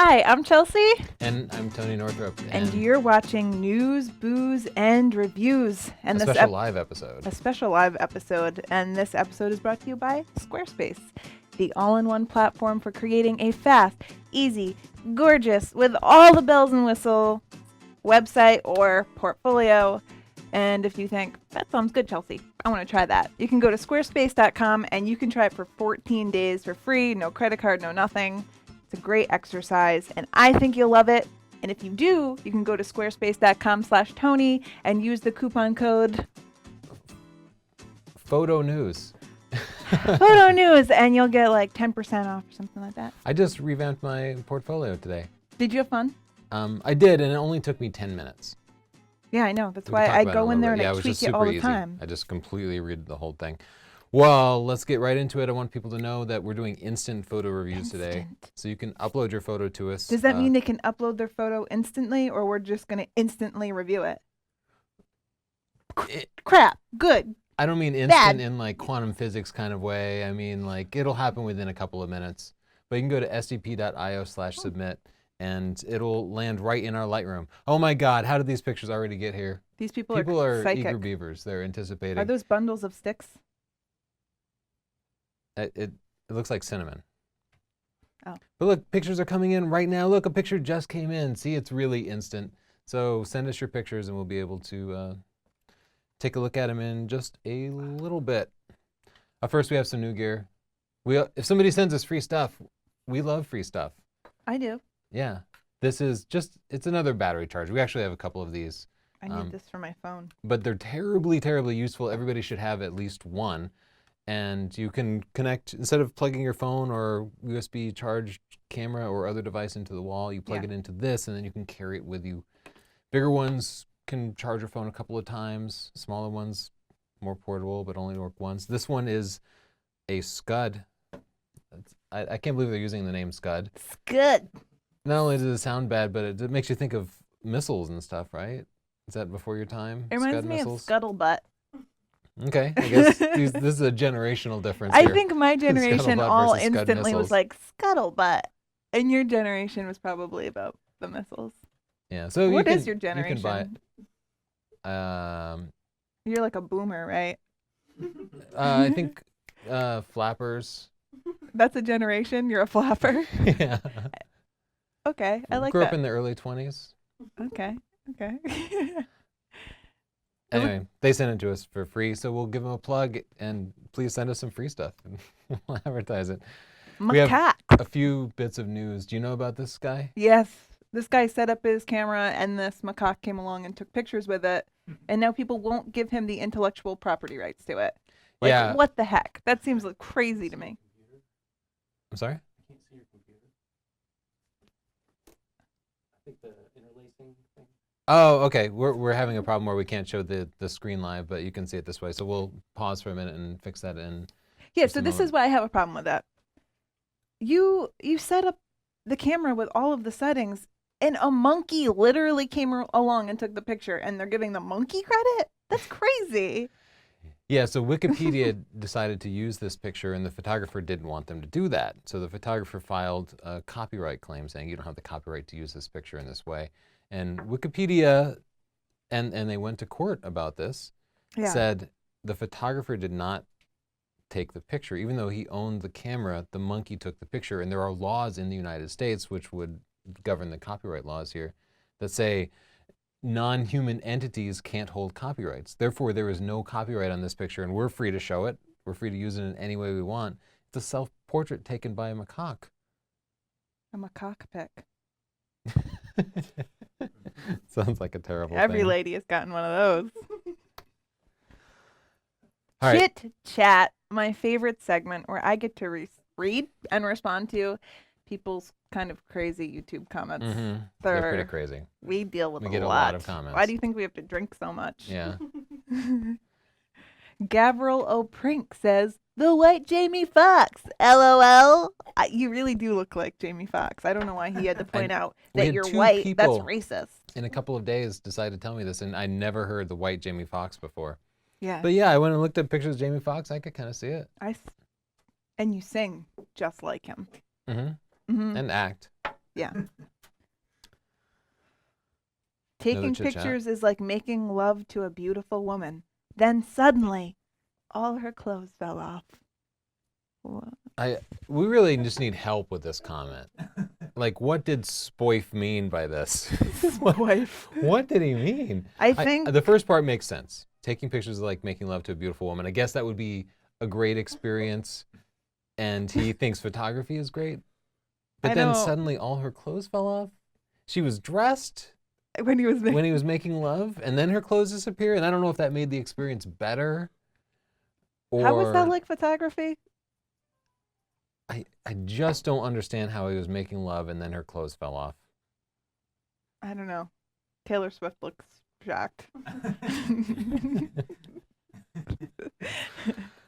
Hi, I'm Chelsea. And I'm Tony Northrup. And you're watching News, Booze, and Reviews. And a special live episode. A special live episode. And this episode is brought to you by Squarespace, the all-in-one platform for creating a fast, easy, gorgeous, with all the bells and whistles website or portfolio. And if you think, that sounds good, Chelsea, I want to try that, you can go to squarespace.com and you can try it for 14 days for free, no credit card, no nothing. It's a great exercise, and I think you'll love it. And if you do, you can go to squarespace.com/Tony and use the coupon code Photo News. Photo News, and you'll get like 10% off or something like that. I just revamped my portfolio today. Did you have fun? I did, and it only took me 10 minutes. Yeah, I know. That's why I go in there and I tweak it all the time. I just completely read the whole thing. Well, let's get right into it. I want people to know that we're doing instant photo reviews today. So you can upload your photo to us. Does that mean they can upload their photo instantly, or we're just going to instantly review it? Crap. Good. I don't mean instant in like quantum physics kind of way. I mean like it'll happen within a couple of minutes. But you can go to sdp.io/submit and it'll land right in our Lightroom. Oh my God, how did these pictures already get here? These people are psychic. eager beavers. They're anticipating. Are those bundles of sticks? It looks like cinnamon. Oh. But look, pictures are coming in right now. Look, a picture just came in. See, it's really instant. So send us your pictures and we'll be able to take a look at them in just a little bit. First, we have some new gear. If somebody sends us free stuff, we love free stuff. I do. Yeah. This is it's another battery charge. We actually have a couple of these. I need this for my phone. But they're terribly, terribly useful. Everybody should have at least one. And you can connect, instead of plugging your phone or USB charged camera or other device into the wall, you plug it into this and then you can carry it with you. Bigger ones can charge your phone a couple of times. Smaller ones, more portable, but only work once. This one is a Scud. I can't believe they're using the name Scud. Scud. Not only does it sound bad, but it makes you think of missiles and stuff, right? Is that before your time? It reminds me of Scuttlebutt. Okay, I guess this is a generational difference I here. think my generation all instantly was like scuttlebutt, and your generation was probably about the missiles. Yeah. So what is your generation? You can buy. You're like a boomer, right? I think flappers. That's a generation. You're a flapper. Yeah. Okay, I like that. Grew up in the early 20s. Okay. Anyway, they sent it to us for free, so we'll give them a plug, and please send us some free stuff, and we'll advertise it. Macaque. We have a few bits of news. Do you know about this guy? Yes. This guy set up his camera, and this macaque came along and took pictures with it, and now people won't give him the intellectual property rights to it. Like, yeah. What the heck? That seems like crazy to me. I'm sorry? I can't see your computer. I think the interlacing thing. Oh, okay. We're having a problem where we can't show the screen live, but you can see it this way. So we'll pause for a minute and fix that in. Yeah, so this is why I have a problem with that. You set up the camera with all of the settings, and a monkey literally came along and took the picture, and they're giving the monkey credit? That's crazy. Yeah, so Wikipedia decided to use this picture, and the photographer didn't want them to do that. So the photographer filed a copyright claim saying you don't have the copyright to use this picture in this way. And Wikipedia, and they went to court about this, said the photographer did not take the picture. Even though he owned the camera, the monkey took the picture. And there are laws in the United States, which would govern the copyright laws here, that say non-human entities can't hold copyrights. Therefore, there is no copyright on this picture, and we're free to show it. We're free to use it in any way we want. It's a self-portrait taken by a macaque. A macaque pic. Sounds like a terrible Every thing. lady has gotten one of those. All right. Chit chat, my favorite segment where I get to read and respond to people's kind of crazy YouTube comments. Mm-hmm. They're pretty crazy. We deal with we a get lot. a lot of comments. Why do you think we have to drink so much? Yeah. Gavril O'Prink says, "The white Jamie Foxx, LOL." You really do look like Jamie Foxx. I don't know why he had to point out that you're white. That's racist. In a couple of days, decided to tell me this, and I never heard the white Jamie Foxx before. Yeah. But yeah, I went and looked at pictures of Jamie Foxx. I could kind of see it. And you sing just like him. Mm-hmm. Mm-hmm. And act. Yeah. Taking chit-chat? pictures is like making love to a beautiful woman. Then suddenly, all her clothes fell off. Wha- We really just need help with this comment. Like, what did Spoif mean by this? Wife. What did he mean? I think The first part makes sense. Taking pictures is like making love to a beautiful woman. I guess that would be a great experience, and he thinks photography is great. But I then know. suddenly all her clothes fell off. She was dressed when he was when he was making love, and then her clothes disappear. And I don't know if that made the experience better. Or How was that like photography? I just don't understand how he was making love and then her clothes fell off. I don't know. Taylor Swift looks shocked. All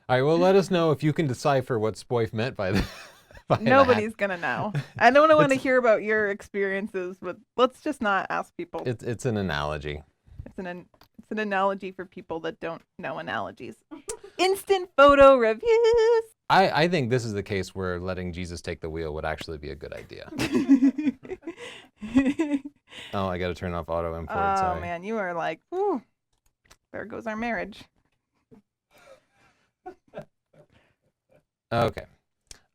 right, well, let us know if you can decipher what Spoif meant by that. Nobody's gonna know. I don't want to hear about your experiences, but let's just not ask people. It's an analogy. It's an analogy for people that don't know analogies. Instant photo reviews. I think this is the case where letting Jesus take the wheel would actually be a good idea. Oh, I got to turn off auto import. Oh Sorry. man, you are like, whew, there goes our marriage. Okay.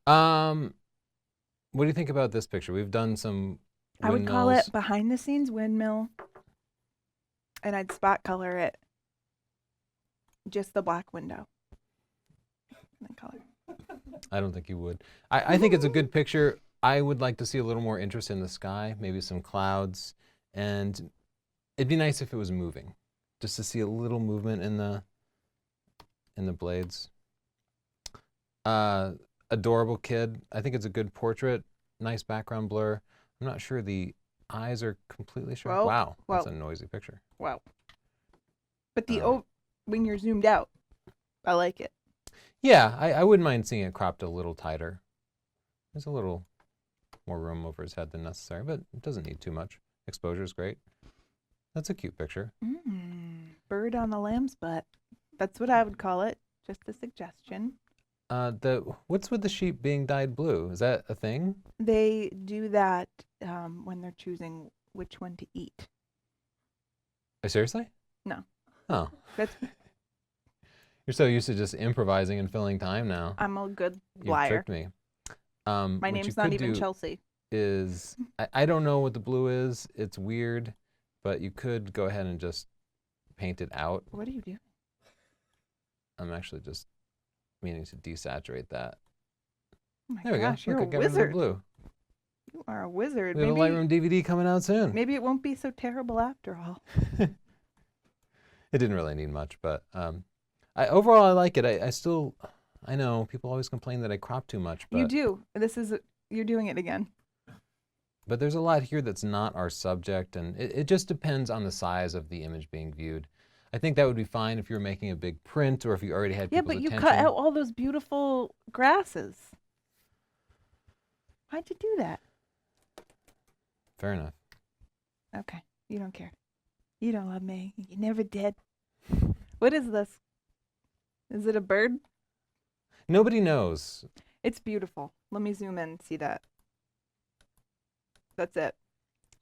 What do you think about this picture? We've done some windmills. I would call it behind the scenes windmill, and I'd spot color it just the black window. And then color. I don't think you would. I think it's a good picture. I would like to see a little more interest in the sky, maybe some clouds, and it'd be nice if it was moving, just to see a little movement in the blades. Adorable kid. I think it's a good portrait. Nice background blur. I'm not sure the eyes are completely sharp. Well, Wow, that's well. a noisy picture. Wow. But when you're zoomed out, I like it. Yeah, I wouldn't mind seeing it cropped a little tighter. There's a little more room over his head than necessary, but it doesn't need too much. Exposure is great. That's a cute picture. Bird on the lamb's butt. That's what I would call it. Just a suggestion. What's with the sheep being dyed blue? Is that a thing? They do that when they're choosing which one to eat. Seriously? No. Oh. That's You're so used to just improvising and filling time now. I'm a good You liar. tricked me. My What name's you not could even do Chelsea. Is I don't know what the blue is. It's weird, but you could go ahead and just paint it out. What are you doing? I'm actually just meaning to desaturate that. Oh my There gosh, we go. you're Look, a I got rid of the wizard. blue. You are a wizard. We have a Lightroom DVD coming out soon. Maybe it won't be so terrible after all. It didn't really need much, but overall I like it. I know people always complain that I crop too much, but You do. You're doing it again. But there's a lot here that's not our subject, and it just depends on the size of the image being viewed. I think that would be fine if you were making a big print or if you already had Yeah, people's but you attention. cut out all those beautiful grasses. Why'd you do that? Fair enough. Okay, you don't care. You don't love me. You never did. What is this? Is it a bird? Nobody knows. It's beautiful. Let me zoom in and see that. That's it.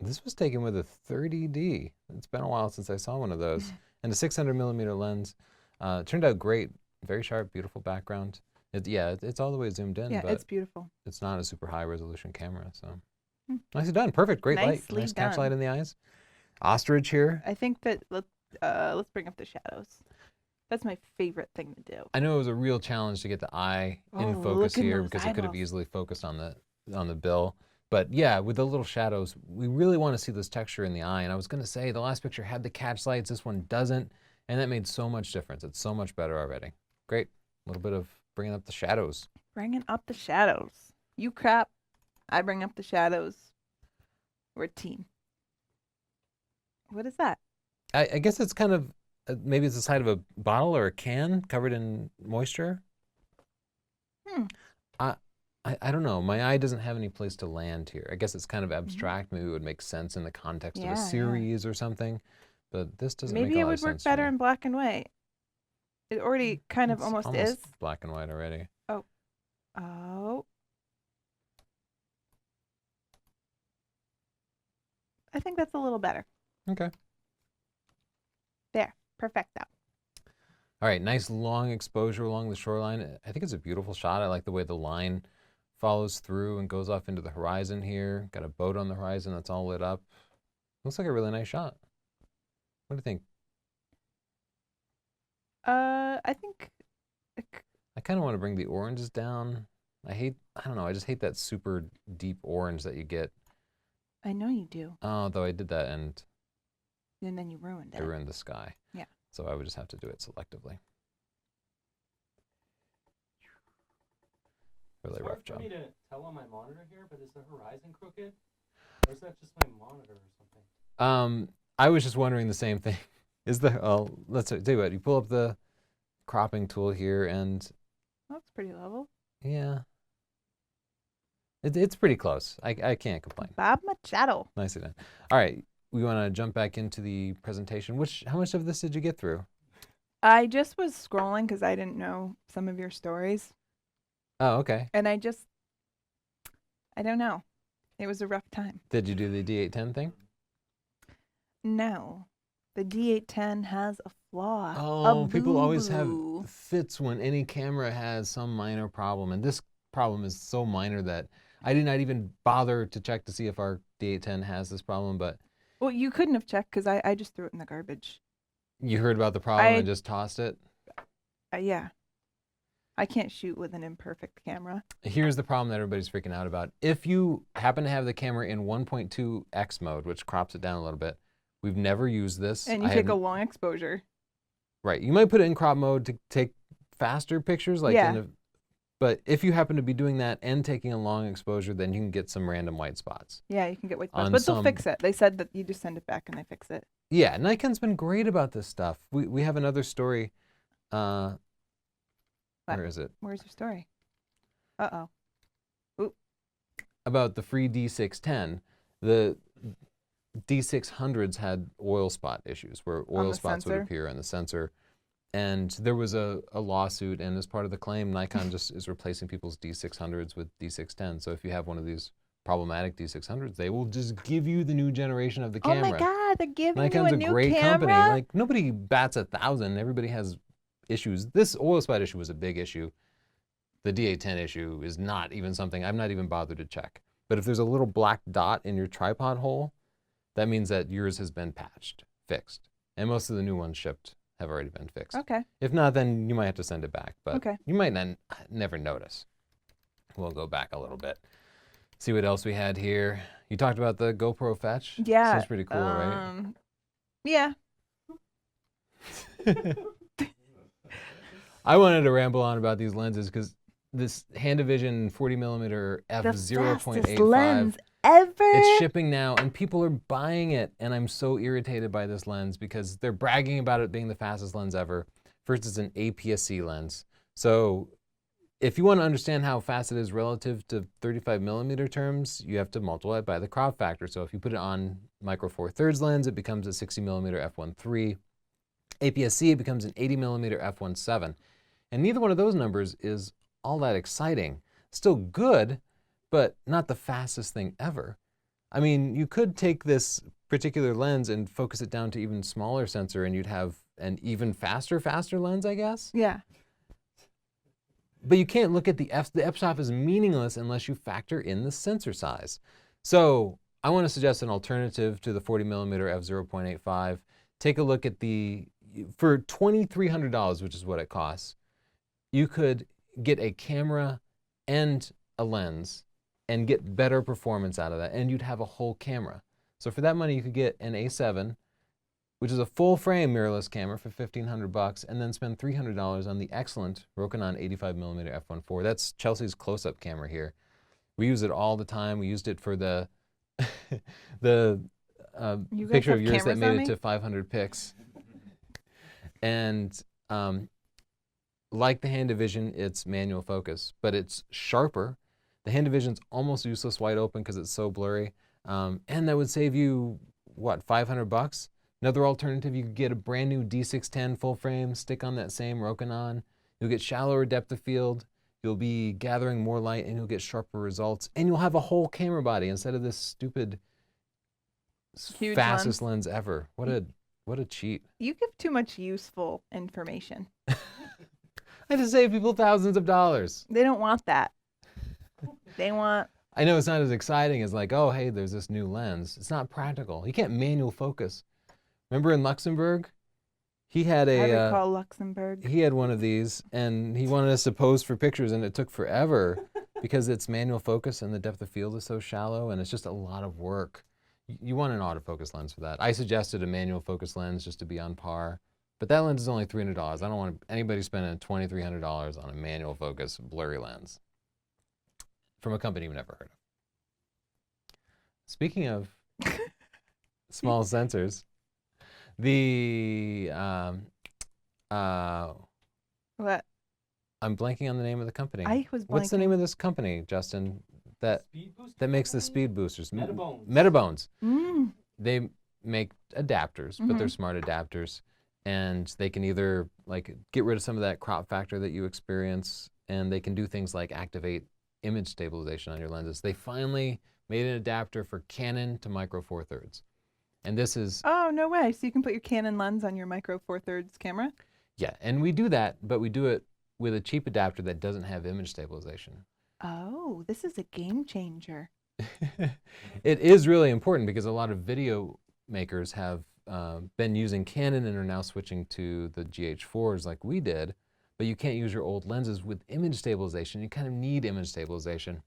This was taken with a 30D. It's been a while since I saw one of those. And a 600mm lens. It turned out great. Very sharp, beautiful background. It's all the way zoomed in, Yeah, but it's beautiful. it's not a super high resolution camera. So nicely done. Perfect. Great light. Nicely Nice catch done. light in the eyes. Ostrich here. I think that let's bring up the shadows. That's my favorite thing to do. I know it was a real challenge to get the eye in Oh, focus look at here those because it could have eyeballs. easily focused on the bill. But yeah, with the little shadows, we really want to see this texture in the eye. And I was going to say the last picture had the catch lights. This one doesn't. And that made so much difference. It's so much better already. Great. A little bit of bringing up the shadows. Bringing up the shadows. You crap. I bring up the shadows. We're a team. What is that? I guess it's kind of, maybe it's the side of a bottle or a can covered in moisture. I don't know. My eye doesn't have any place to land here. I guess it's kind of abstract. Maybe it would make sense in the context of a series or something. But this doesn't make a lot of sense. Maybe it would work to better me. in black and white. It already kind of It's almost is. black and white already. Oh. I think that's a little better. Okay. There, perfecto. All right, nice long exposure along the shoreline. I think it's a beautiful shot. I like the way the line follows through and goes off into the horizon here. Got a boat on the horizon that's all lit up. Looks like a really nice shot. What do you think? I think I kind of want to bring the oranges down. I don't know, I just hate that super deep orange that you get. I know you do. Oh, though I did that and Then you ruined it it. ruined the sky. Yeah. So I would just have to do it selectively. Really It's rough hard job. for me to tell on my monitor here, but is the horizon crooked? Or is that just my monitor or something? I was just wondering the same thing. Let's tell you what, you pull up the cropping tool here and That's pretty level. yeah. It's pretty close. I can't complain. Bob Machado. Nicely done. All right, we want to jump back into the presentation. How much of this did you get through? I just was scrolling because I didn't know some of your stories. Oh, okay. And I don't know. It was a rough time. Did you do the D810 thing? No. The D810 has a flaw. Oh, a people always have boo-boo. fits when any camera has some minor problem. And this problem is so minor that I did not even bother to check to see if our D810 has this problem, but Well, you couldn't have checked because I just threw it in the garbage. you heard about the problem and just tossed it? Yeah. I can't shoot with an imperfect camera. Here's the problem that everybody's freaking out about. If you happen to have the camera in 1.2x mode, which crops it down a little bit, we've never used this. And you take a long exposure. Right. You might put it in crop mode to take faster pictures, like Yeah. but if you happen to be doing that and taking a long exposure, then you can get some random white spots. Yeah, you can get white spots. On But they'll some- fix it. They said that you just send it back and they fix it. Yeah, Nikon's been great about this stuff. We have another story. What? Where is it? Where's your story? Uh-oh. About the free D610. The D600s had oil spot issues where oil the spots would sensor? appear on the sensor. And there was a lawsuit, and as part of the claim, Nikon just is replacing people's D600s with D610. So if you have one of these problematic D600s, they will just give you the new generation of the camera. Oh my God, they're giving Nikon's you a a new great camera? company. Like, nobody bats 1,000. Everybody has issues. This oil spot issue was a big issue. The D810 issue is not even something I'm not even bothered to check. But if there's a little black dot in your tripod hole, that means that yours has been patched, fixed. And most of the new ones shipped have already been fixed. Okay. If not, then you might have to send it back. But Okay. you might never notice. We'll go back a little bit. See what else we had here. You talked about the GoPro Fetch. Yeah. Seems pretty cool, right? Yeah. I wanted to ramble on about these lenses because this Handivision 40mm The fastest f0.85. lens ever. It's shipping now, and people are buying it, and I'm so irritated by this lens because they're bragging about it being the fastest lens ever. First, it's an APS-C lens. So if you want to understand how fast it is relative to 35mm terms, you have to multiply it by the crop factor. So if you put it on micro four thirds lens, it becomes a 60mm f1.3. APS-C, it becomes an 80mm f1.7. And neither one of those numbers is all that exciting. Still good, but not the fastest thing ever. I mean, you could take this particular lens and focus it down to even smaller sensor and you'd have an even faster lens, I guess. Yeah. But you can't look at the f-stop is meaningless unless you factor in the sensor size. So I want to suggest an alternative to the 40mm f0.85. Take a look at for $2,300, which is what it costs, you could get a camera and a lens and get better performance out of that, and you'd have a whole camera. So for that money, you could get an A7, which is a full frame mirrorless camera for $1,500, and then spend $300 on the excellent Rokinon 85mm f1.4. That's Chelsea's close-up camera here. We use it all the time. We used it for the You guys picture have of yours that cameras made on it me? to 500 pics. And like the Handivision, it's manual focus, but it's sharper. The Handivision's almost useless wide open because it's so blurry. And that would save you, what, $500? Another alternative, you could get a brand new D610 full frame, stick on that same Rokinon. You'll get shallower depth of field. You'll be gathering more light and you'll get sharper results. And you'll have a whole camera body instead of this stupid Huge fastest lens ever. What a cheat. You give too much useful information. I had to save people thousands of dollars. They don't want that. They want... I know it's not as exciting as like, oh, hey, there's this new lens. It's not practical. You can't manual focus. Remember in Luxembourg? He had I recall Luxembourg. He had one of these, and he wanted us to pose for pictures, and it took forever because it's manual focus and the depth of field is so shallow, and it's just a lot of work. You want an autofocus lens for that. I suggested a manual focus lens just to be on par, but that lens is only $300. I don't want anybody spending $2,300 on a manual focus blurry lens from a company you've never heard of. Speaking of small sensors, the What? I'm blanking on the name of the company. I was blanking. What's the name of this company, Justin? That makes the speed boosters. Metabones. Metabones. Mm. They make adapters, but they're smart adapters, and they can either like get rid of some of that crop factor that you experience, and they can do things like activate image stabilization on your lenses. They finally made an adapter for Canon to Micro Four Thirds, and this is Oh, no way. So you can put your Canon lens on your Micro Four Thirds camera? yeah, and we do that, but we do it with a cheap adapter that doesn't have image stabilization. Oh, this is a game changer. It is really important because a lot of video makers have been using Canon and are now switching to the GH4s like we did, but you can't use your old lenses with image stabilization. You kind of need image stabilization.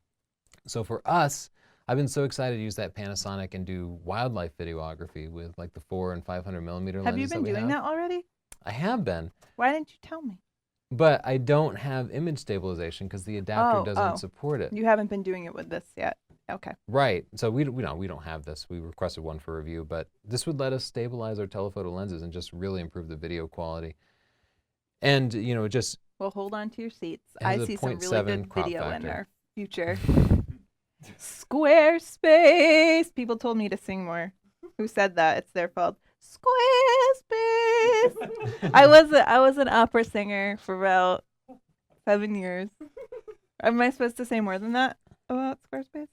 So for us, I've been so excited to use that Panasonic and do wildlife videography with like the 400 and 500 millimeter lenses. Have you been doing that already? I have been. Why didn't you tell me? But I don't have image stabilization because the adapter doesn't support it. You haven't been doing it with this yet. Okay. Right. So we don't have this. We requested one for review, but this would let us stabilize our telephoto lenses and just really improve the video quality. And you know, just Well, hold on to your seats. It has I a see some really 0.7 good crop video in factor. our future. Squarespace. People told me to sing more. Who said that? It's their fault. Squarespace. I was an opera singer for about 7 years. Am I supposed to say more than that about Squarespace?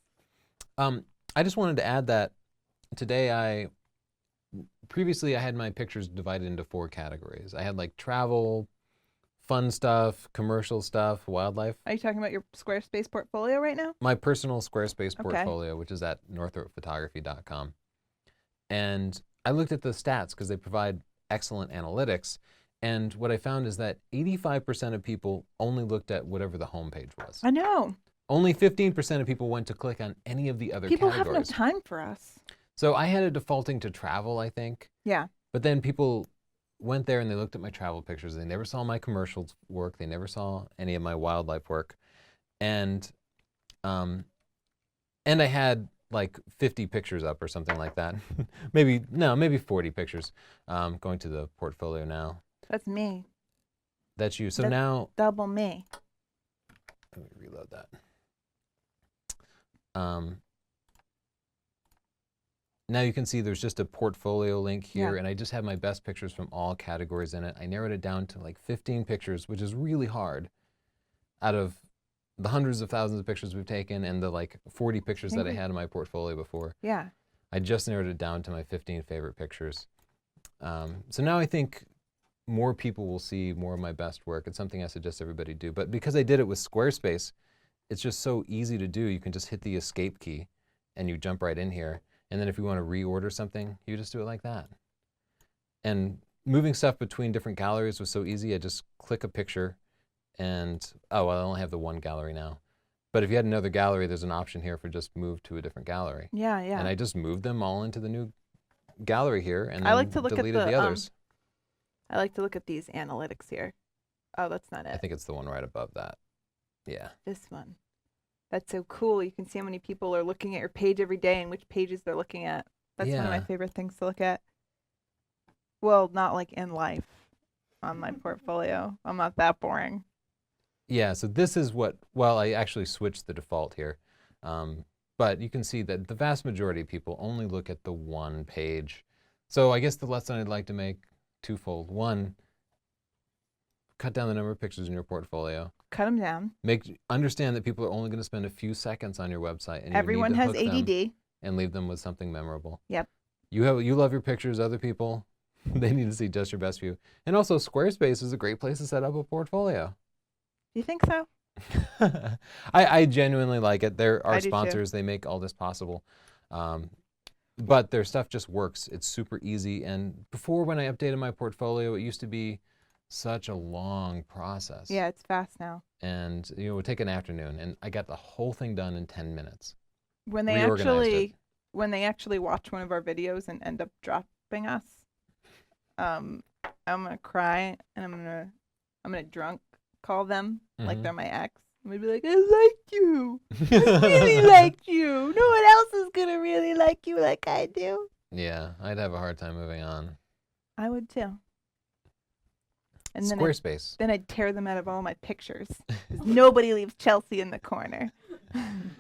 I just wanted to add that today previously I had my pictures divided into 4 categories. I had like travel, fun stuff, commercial stuff, wildlife. Are you talking about your Squarespace portfolio right now? My personal Squarespace Okay. portfolio, which is at northropphotography.com. And I looked at the stats because they provide excellent analytics. And what I found is that 85% of people only looked at whatever the homepage was. I know. Only 15% of people went to click on any of the other People categories. have no time for us. So I had it defaulting to travel, I think. Yeah. But then people went there and they looked at my travel pictures. They never saw my commercials work. They never saw any of my wildlife work. And I had like 50 pictures up or something like that. maybe 40 pictures. Going to the portfolio now. That's me. That's you. So That's now, double me. let me reload that. Now you can see there's just a portfolio link here, Yeah. and I just have my best pictures from all categories in it. I narrowed it down to like 15 pictures, which is really hard out of the hundreds of thousands of pictures we've taken and the like 40 pictures that I had in my portfolio before. Yeah. I just narrowed it down to my 15 favorite pictures. So now I think more people will see more of my best work. It's something I suggest everybody do. But because I did it with Squarespace, it's just so easy to do. You can just hit the escape key and you jump right in here. And then if you want to reorder something, you just do it like that. And moving stuff between different galleries was so easy. I just click a picture and, oh, well, I only have the one gallery now. But if you had another gallery, there's an option here for just move to a different gallery. Yeah, yeah. And I just moved them all into the new gallery here and I then like to look at deleted the others. I like to look at these analytics here. Oh, that's not it. I think it's the one right above that. Yeah. This one. That's so cool. You can see how many people are looking at your page every day and which pages they're looking at. That's one of my Yeah. favorite things to look at. Well, not like in life on my portfolio. I'm not that boring. Yeah, so this is what, well, I actually switched the default here. But you can see that the vast majority of people only look at the one page. So I guess the lesson I'd like to make twofold. One, cut down the number of pictures in your portfolio. Cut them down. Understand that people are only going to spend a few seconds on your website. And Everyone you need to has hook them ADD. and leave them with something memorable. Yep. You love your pictures. Other people, they need to see just your best view. And also, Squarespace is a great place to set up a portfolio. Do you think so? I genuinely like it. They're I our do too. sponsors. They make all this possible. But their stuff just works. It's super easy. And before, when I updated my portfolio, it used to be such a long process. Yeah, it's fast now. And it would take an afternoon, and I got the whole thing done in 10 minutes. When they actually watch one of our videos and end up dropping us, I'm gonna cry and I'm gonna drunk call them like they're my ex. I'm gonna be like, I like you. I really like you. No one else is gonna really like you like I do. Yeah, I'd have a hard time moving on. I would too. And Squarespace. then I'd tear them out of all my pictures. 'Cause nobody leaves Chelsea in the corner.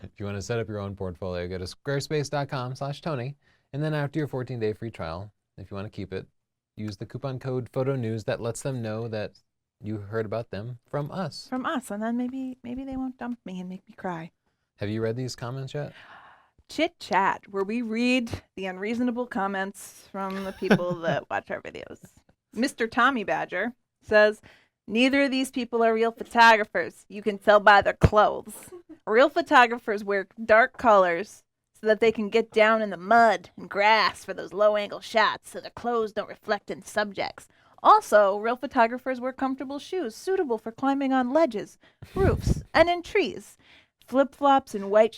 If you want to set up your own portfolio, go to squarespace.com/Tony. And then after your 14-day free trial, if you want to keep it, use the coupon code PHOTONEWS. That lets them know that you heard about them from us. From us. And then maybe they won't dump me and make me cry. Have you read these comments yet? Chit Chat, where we read the unreasonable comments from the people that watch our videos. Mr. Tommy Badger says, neither of these people are real photographers. You can tell by their clothes. Real photographers wear dark colors so that they can get down in the mud and grass for those low-angle shots so their clothes don't reflect in subjects. Also, real photographers wear comfortable shoes suitable for climbing on ledges, roofs, and in trees. Flip-flops and white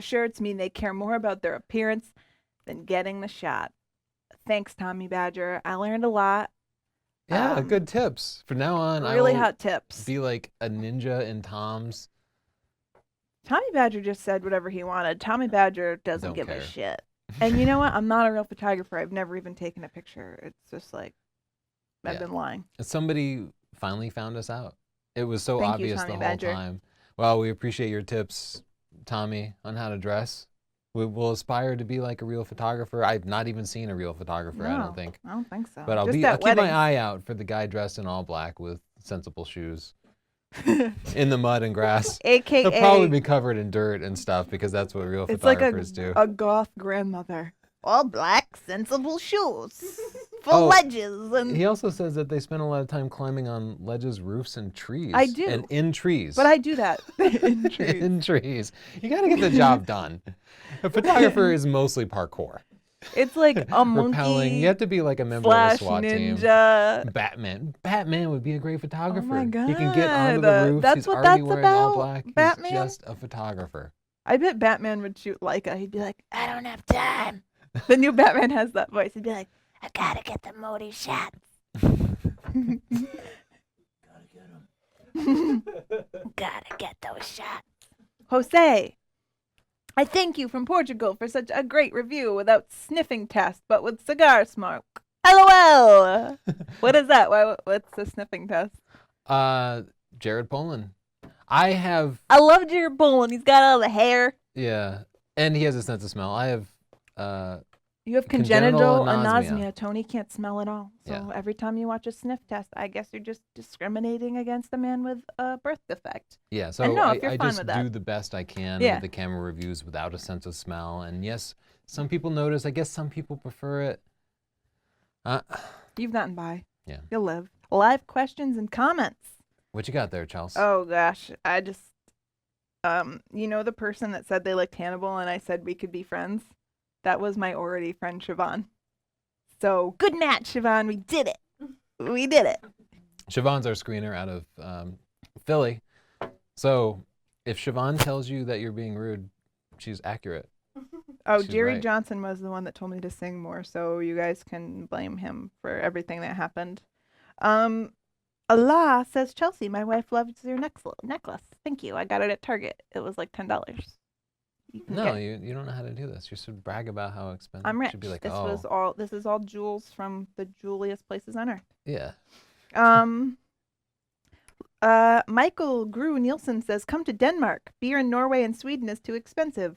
shirts mean they care more about their appearance than getting the shot. Thanks, Tommy Badger. I learned a lot. Yeah, good tips. From now on, Really I will hot tips. be like a ninja in Tom's. Tommy Badger just said whatever he wanted. Tommy Badger doesn't Don't give a care. shit. And you know what? I'm not a real photographer. I've never even taken a picture. It's just like, I've Yeah. been lying. Somebody finally found us out. It was so Thank you, obvious Tommy the Badger. whole time. Well, we appreciate your tips, Tommy, on how to dress. We'll aspire to be like a real photographer. I've not even seen a real photographer, I No, don't think. I don't think so. But I'll Just keep at my weddings. eye out for the guy dressed in all black with sensible shoes in the mud and grass. AKA, He'll probably be covered in dirt and stuff because that's what real it's like photographers do. a goth grandmother. All black, sensible shoes. Full Oh, ledges. And He also says that they spend a lot of time climbing on ledges, roofs, and trees. I do. And in trees. But I do that in trees. In trees. You got to get the job done. A photographer is mostly parkour. It's like a Rappelling. monkey You have to be like a member of a slash SWAT team. ninja. Batman. Batman would be a great photographer. Oh my God. He can get onto the roofs. That's He's what already that's wearing all about, black. Batman? He's just a photographer. I bet Batman would shoot Leica. He'd be like, I don't have time. The new Batman has that voice. He'd be like, I gotta get the Modi shots. Gotta get those shots. Jose, I thank you from Portugal for such a great review without sniffing test, but with cigar smoke. LOL. What is that? What's the sniffing test? Jared Polin. I love Jared Boland. He's got all the hair. yeah. And he has a sense of smell. I have, You have Congenital congenital anosmia. anosmia. Tony can't smell at all. So Yeah. every time you watch a sniff test, I guess you're just discriminating against a man with a birth defect. yeah, so And no, if you're I fine just with that. do the best I can Yeah. with the camera reviews without a sense of smell. And yes, some people notice. I guess some people prefer it. You've gotten by. Yeah. You'll live. Live questions and comments. What you got there, Chelsea? Oh gosh, I just, you know the person that said they liked Hannibal and I said we could be friends? That was my already friend Siobhan. So good match, Siobhan. We did it. We did it. Siobhan's our screener out of Philly. So if Siobhan tells you that you're being rude, she's accurate. Oh, She's Jerry right. Johnson was the one that told me to sing more, so you guys can blame him for everything that happened. Allah says, Chelsea, my wife loves your necklace. Thank you. I got it at Target. It was like $10. You can No, get- you don't know how to do this. You should brag about how expensive. I'm You rich. should be like, This oh, is all jewels from the jeweliest places on earth. yeah. Michael Gru Nielsen says, come to Denmark. Beer in Norway and Sweden is too expensive.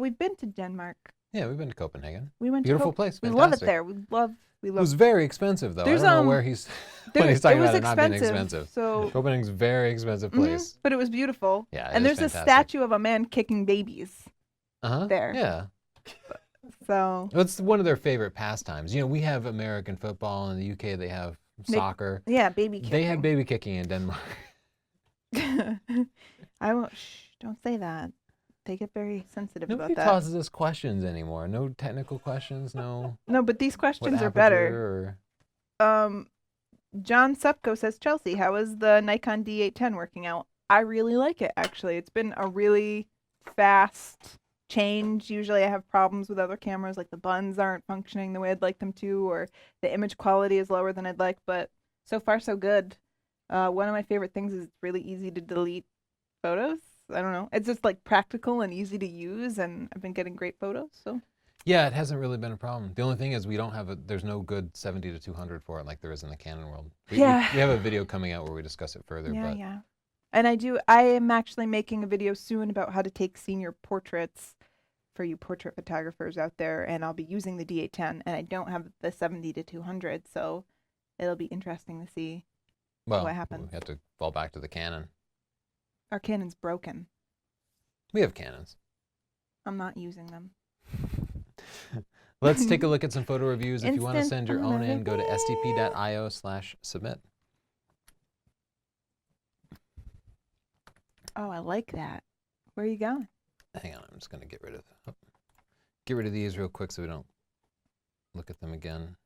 We've been to Denmark. Yeah, we've been to Copenhagen. We went Beautiful to place. We love it Fantastic. there. We love. It was very expensive, though. There's, I don't know where he's when he's talking it was about it not being expensive, expensive. So Copenhagen's a very expensive place. but it was beautiful. Yeah, it and is there's a fantastic. statue of a man kicking babies Uh-huh. there. Yeah. So It's one of their favorite pastimes. You know, we have American football. In the UK, they have soccer. yeah, baby kicking. They have baby kicking in Denmark. I won't. Shh, don't say that. They get very sensitive Nobody about that. tosses us questions anymore. No technical questions. No. No, but these What questions are better. aperture John Sepko says, Chelsea, how is the Nikon D810 working out? I really like it, actually. It's been a really fast change. Usually I have problems with other cameras, like the buttons aren't functioning the way I'd like them to, or the image quality is lower than I'd like, but so far so good. One of my favorite things is it's really easy to delete photos. I don't know. It's just like practical and easy to use, and I've been getting great photos, so. Yeah, it hasn't really been a problem. The only thing is we don't have there's no good 70 to 200 for it like there is in the Canon world. We have a video coming out where we discuss it further. Yeah, but yeah. And I am actually making a video soon about how to take senior portraits for you portrait photographers out there, and I'll be using the D810, and I don't have the 70 to 200, so it'll be interesting to see what happens. We have to fall back to the Canon. Our Canon's broken. We have Canons. I'm not using them. Let's take a look at some photo reviews. If you want to Instant send your own in, go to photography. stp.io/submit. Oh, I like that. Where are you going? Hang on, I'm just going to get rid of these real quick so we don't look at them again.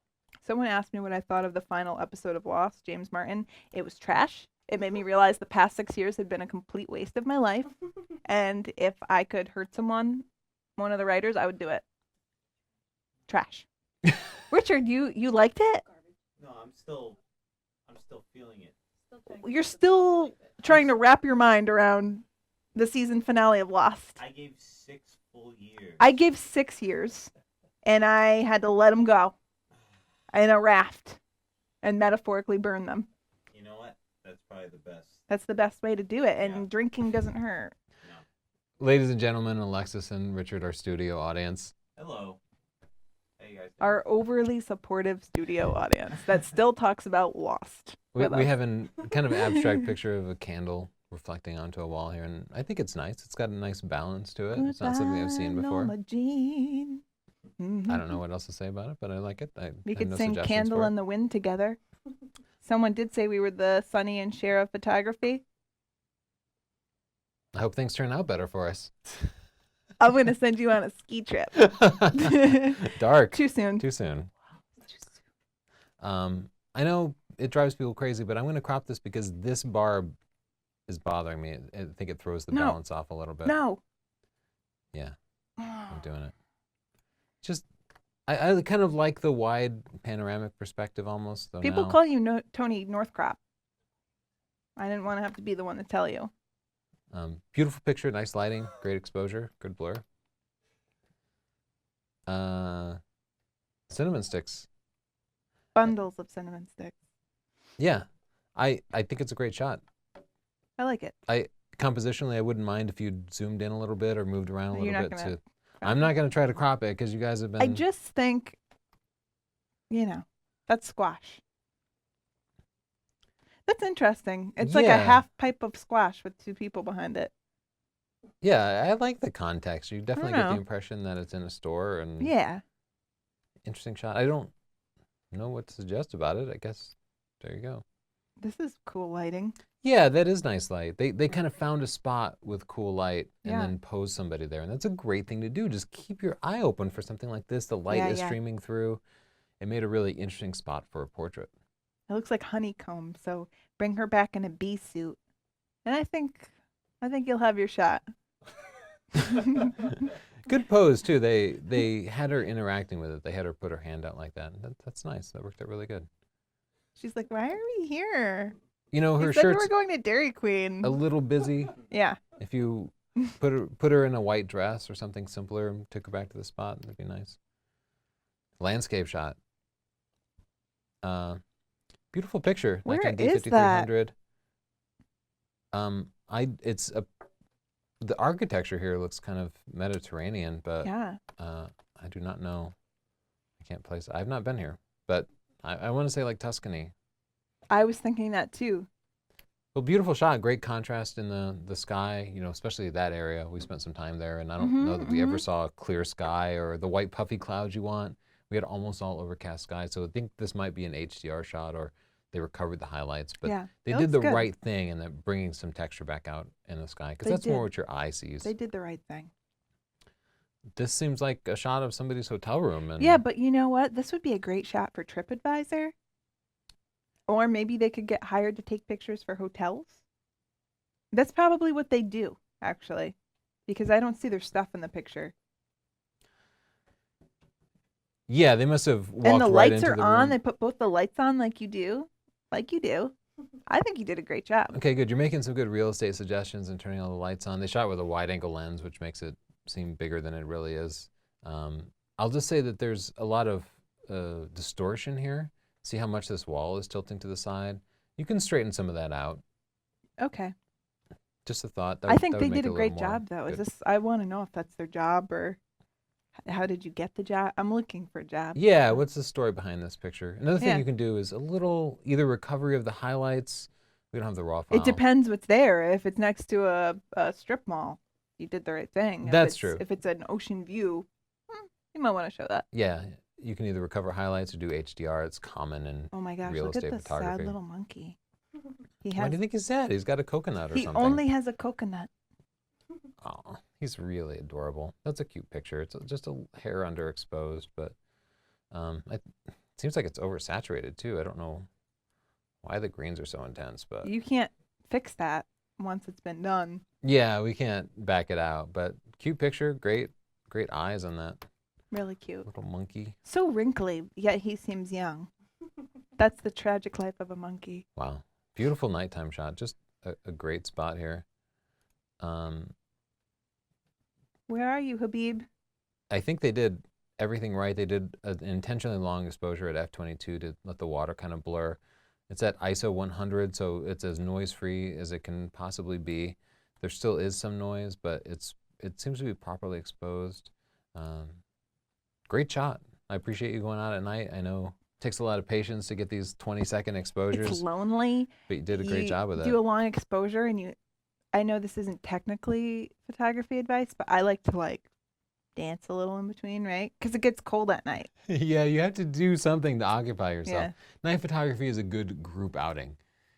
Someone asked me what I thought of the final episode of Lost, James Martin. It was trash. It made me realize the past 6 years had been a complete waste of my life. And if I could hurt someone, one of the writers, I would do it. Trash. Richard, you liked it? No, I'm still feeling it. You're still trying to wrap your mind around the season finale of Lost. I gave 6 full years. I gave 6 years, and I had to let them go in a raft and metaphorically burn them. You know what? That's probably the best. That's the best way to do it, and Yeah. drinking doesn't hurt. No. Ladies and gentlemen, Alexis and Richard, our studio audience. Hello. Hey guys. Our overly supportive studio audience that still talks about Lost. We with us. have a kind of abstract picture of a candle reflecting onto a wall here, and I think it's nice. It's got a nice balance to it. It's not something I've seen Goodbye, before. Norma Jean. I don't know what else to say about it, but I like it. We have could no sing suggestions Candle for it. in the Wind together. Someone did say we were the Sonny and Cher of photography. I hope things turn out better for us. I'm going to send you on a ski trip. Dark. Too soon. Too soon. I know it drives people crazy, but I'm going to crop this because this barb is bothering me. I think it throws the No. balance off a little bit. No. Yeah, I'm doing it. Just, I kind of like the wide panoramic perspective almost. Though People now. call you Tony Northcrop. I didn't want to have to be the one to tell you. Beautiful picture, nice lighting, great exposure, good blur. Cinnamon sticks. Bundles of cinnamon sticks. Yeah, I think it's a great shot. I like it. Compositionally, I wouldn't mind if you zoomed in a little bit or moved around a You're little not bit. gonna I'm not going to try to crop it because you guys have been. I just think, that's squash. That's interesting. It's like a Yeah. half pipe of squash with 2 people behind it. Yeah, I like the context. You definitely get the know. impression that it's in a store and Yeah. interesting shot. I don't know what to suggest about it. I guess there you go. This is cool lighting. Yeah, that is nice light. They kind of found a spot with cool light and Yeah. then posed somebody there. And that's a great thing to do. Just keep your eye open for something like this. The light is Yeah. streaming through. It made a really interesting spot for a portrait. It looks like honeycomb, so bring her back in a bee suit. And I think you'll have your shot. Good pose too. They had her interacting with it. They had her put her hand out like that. That's nice. That worked out really good. She's like, "Why are we here? You know, her You said we shirt's were going to Dairy Queen." a little busy. Yeah. If you put her in a white dress or something simpler and took her back to the spot, that'd be nice. Landscape shot. Beautiful picture. Where Nikon is that? D810 and D600. The architecture here looks kind of Mediterranean, but Yeah. I do not know. I can't place it. I've not been here, but I want to say like Tuscany. I was thinking that too. Well, beautiful shot, great contrast in the sky, you know, especially that area. We spent some time there, and I don't know that we ever saw a clear sky or the white puffy clouds you want. We had almost all overcast sky, so I think this might be an HDR shot or they recovered the highlights, but Yeah, they it did the looks good. right thing in that bringing some texture back out in the sky, because They that's more did. what your eye sees. They did the right thing. This seems like a shot of somebody's hotel room. And Yeah, but you know what? This would be a great shot for TripAdvisor. Or maybe they could get hired to take pictures for hotels. That's probably what they do, actually, because I don't see their stuff in the picture. yeah, they must have walked And the right lights into are the on. room. They put both the lights on like you do. Like you do. I think you did a great job. Okay, good. You're making some good real estate suggestions and turning all the lights on. They shot with a wide-angle lens, which makes it seem bigger than it really is. I'll just say that there's a lot of distortion here. See how much this wall is tilting to the side? You can straighten some of that out. Okay. Just a thought. I think that they would make did it a little great more job, though. Is good. this? I want to know if that's their job or how did you get the job? I'm looking for a job. Yeah, what's the story behind this picture? Another thing Yeah. you can do is a little either recovery of the highlights. We don't have the raw file. It depends what's there. If it's next to a strip mall, you did the right thing. That's if true. If it's an ocean view, you might want to show that. Yeah, you can either recover highlights or do HDR. It's common in Oh my gosh, real look at estate this photography. sad little monkey. He Why has. do you think he's sad? He's got a coconut or He something. only has a coconut. Oh, he's really adorable. That's a cute picture. It's just a hair underexposed, but it seems like it's oversaturated too. I don't know why the greens are so intense, but You can't fix that once it's been done. yeah, we can't back it out. But cute picture, great eyes on that Really cute. little monkey. So wrinkly, yet he seems young. That's the tragic life of a monkey. Wow, beautiful nighttime shot. Just a great spot here. Where are you, Habib? I think they did everything right. They did an intentionally long exposure at f22 to let the water kind of blur. It's at ISO 100, so it's as noise-free as it can possibly be. There still is some noise, but it seems to be properly exposed. Great shot. I appreciate you going out at night. I know it takes a lot of patience to get these 20-second exposures, It's lonely. but you did a great job with it. Do a long exposure, and I know this isn't technically photography advice, but I like to dance a little in between, right? Because it gets cold at night. Yeah, you have to do something to occupy yourself. Yeah. Night photography is a good group outing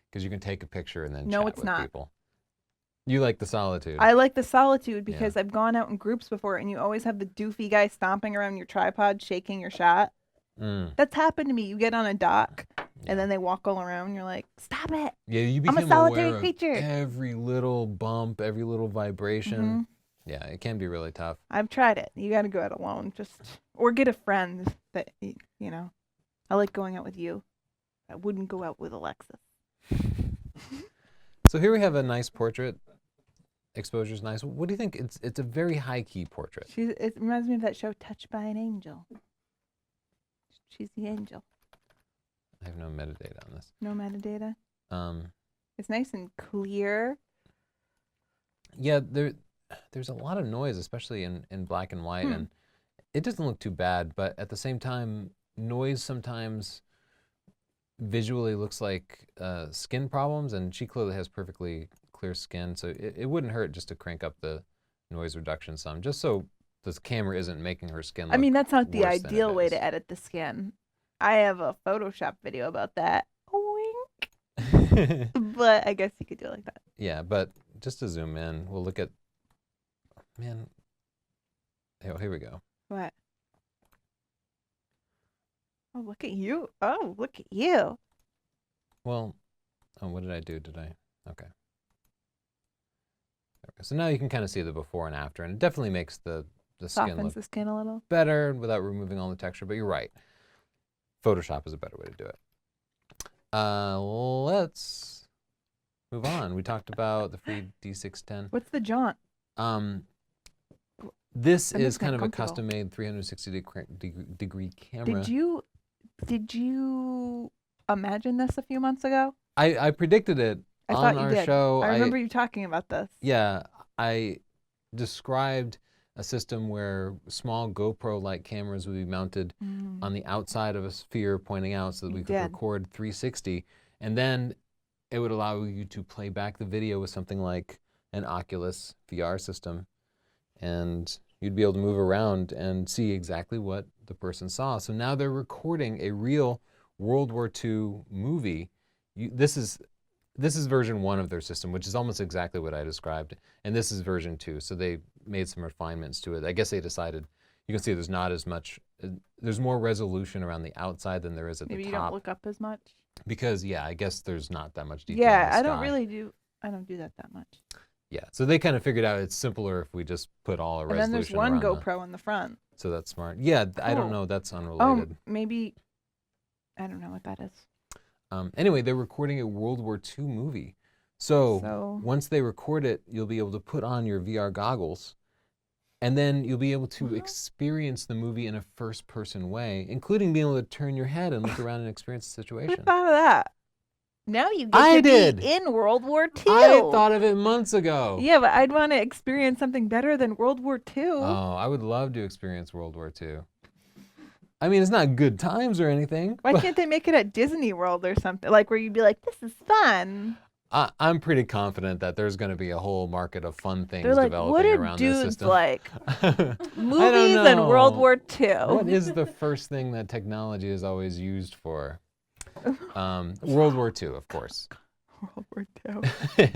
because you can take a picture and then No, chat it's with not. people. You like the solitude. I like the solitude because I've gone out in groups before, and you always have the doofy guy stomping around your tripod, shaking your shot. That's happened to me. You get on a dock, and then they walk all around. And you're like, stop it. Yeah, you I'm a become solitary aware of creature. every little bump, every little vibration. Yeah, it can be really tough. I've tried it. You got to go out alone, or get a friend that I like going out with you. I wouldn't go out with Alexis. So here we have a nice portrait. Exposure's nice. What do you think? It's a very high key portrait. It reminds me of that show, Touched by an Angel. She's the angel. I have no metadata on this. No metadata. Um, It's nice and clear. yeah, there's a lot of noise, especially in black and white, and it doesn't look too bad. But at the same time, noise sometimes visually looks like skin problems, and she clearly has perfectly clear skin, so it wouldn't hurt just to crank up the noise reduction some, just so this camera isn't making her skin look I mean, that's not the worse than it ideal way is. to edit the skin. I have a Photoshop video about that. Wink. But I guess you could do it like that. Yeah, but just to zoom in, we'll look at, man, oh, here we go. What? Oh, look at you. Oh, look at you. Well, oh, what did I do? Okay. There we go. So now you can kind of see the before and after, and it definitely makes the skin Softens look the skin a little. better without removing all the texture, but you're right. Photoshop is a better way to do it. Let's move on. We talked about the free D610. What's the jaunt? This That is makes me kind of a uncomfortable. custom-made 360-degree camera. Did you imagine this a few months ago? I predicted it I on thought you our did. show. I remember you talking about this. Yeah, I described a system where small GoPro-like cameras would be mounted on the outside of a sphere pointing out so that we could did. record 360. And then it would allow you to play back the video with something like an Oculus VR system, and you'd be able to move around and see exactly what the person saw. So now they're recording a real World War II movie. This is version 1 of their system, which is almost exactly what I described, and this is version 2. So they made some refinements to it. I guess they decided, you can see there's not as much, there's more resolution around the outside than there is at Maybe the you top. don't look up as much. Because, yeah, I guess there's not that much detail. Yeah, in the I don't sky. I don't do that much. Yeah, so they kind of figured out it's simpler if we just put all our And resolution then there's one around GoPro in the front. so that's smart. Yeah, I don't Cool. know. That's Oh, unrelated. maybe, I don't know what that is. Anyway, they're recording a World War II movie. So once they record it, you'll be able to put on your VR goggles, and then you'll be able to experience the movie in a first-person way, including being able to turn your head and look around and experience the Who situation. thought of that? Now you get I to did. be in World War II. I thought of it months ago. Yeah, but I'd want to experience something better than World War II. Oh, I would love to experience World War II. I mean, it's not good times or anything. Why can't they make it at Disney World or something? Like where you'd be like, this is fun. I'm pretty confident that there's going to be a whole market of fun things They're like, developing what are around this dudes system. like? I don't Movies and World know. War II. What is the first thing that technology is always used for? World War II, of course. World War II.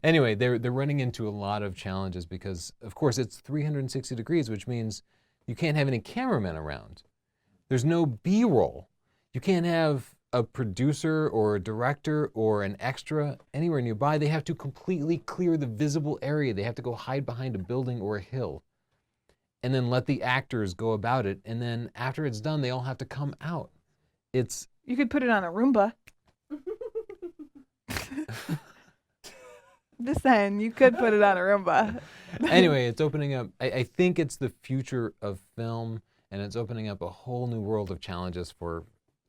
Anyway, they're running into a lot of challenges because, of course, it's 360 degrees, which means you can't have any cameramen around. There's no B-roll. You can't have a producer or a director or an extra anywhere nearby. They have to completely clear the visible area. They have to go hide behind a building or a hill and then let the actors go about it. And then after it's done, they all have to come out. It's You could put it on a Roomba. Just saying, you could put it on a Roomba. anyway, it's opening up. I think it's the future of film, and it's opening up a whole new world of challenges for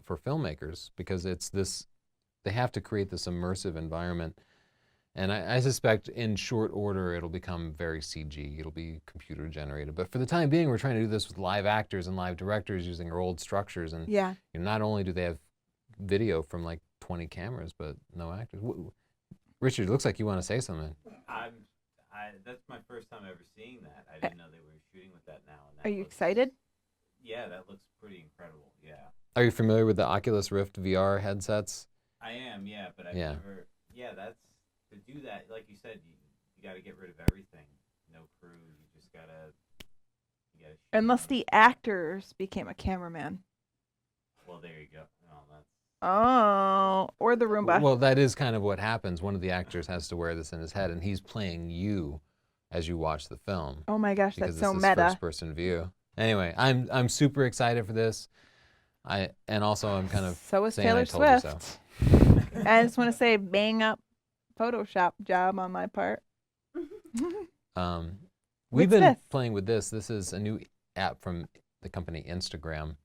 filmmakers because it's this. They have to create this immersive environment, and I suspect in short order it'll become very CG. It'll be computer generated. But for the time being, we're trying to do this with live actors and live directors using our old structures. And Yeah. not only do they have video from like 20 cameras, but no actors. Richard, it looks like you want to say something. That's my first time ever seeing that. I didn't know they were shooting with that now. And that Are you looks- excited? Yeah, that looks pretty incredible. Yeah, Are you familiar with the Oculus Rift VR headsets? I am. Yeah, but I've Yeah. never. Yeah, that's to do that. Like you said, you got to get rid of everything. No crew. You just gotta. You gotta. Shoot Unless them. the actors became a cameraman. Well, there you go. Oh, that's. Oh, or the Roomba. Well, that is kind of what happens. One of the actors has to wear this in his head, and he's playing you as you watch the film. Oh my gosh, because that's so it's this meta. first-person view. Anyway, I'm super excited for this. And also I'm kind of So is saying Taylor I told you Swift. I just want to say, bang up Photoshop job on my part. We've What's been this? playing with this. This is a new app from the company Instagram,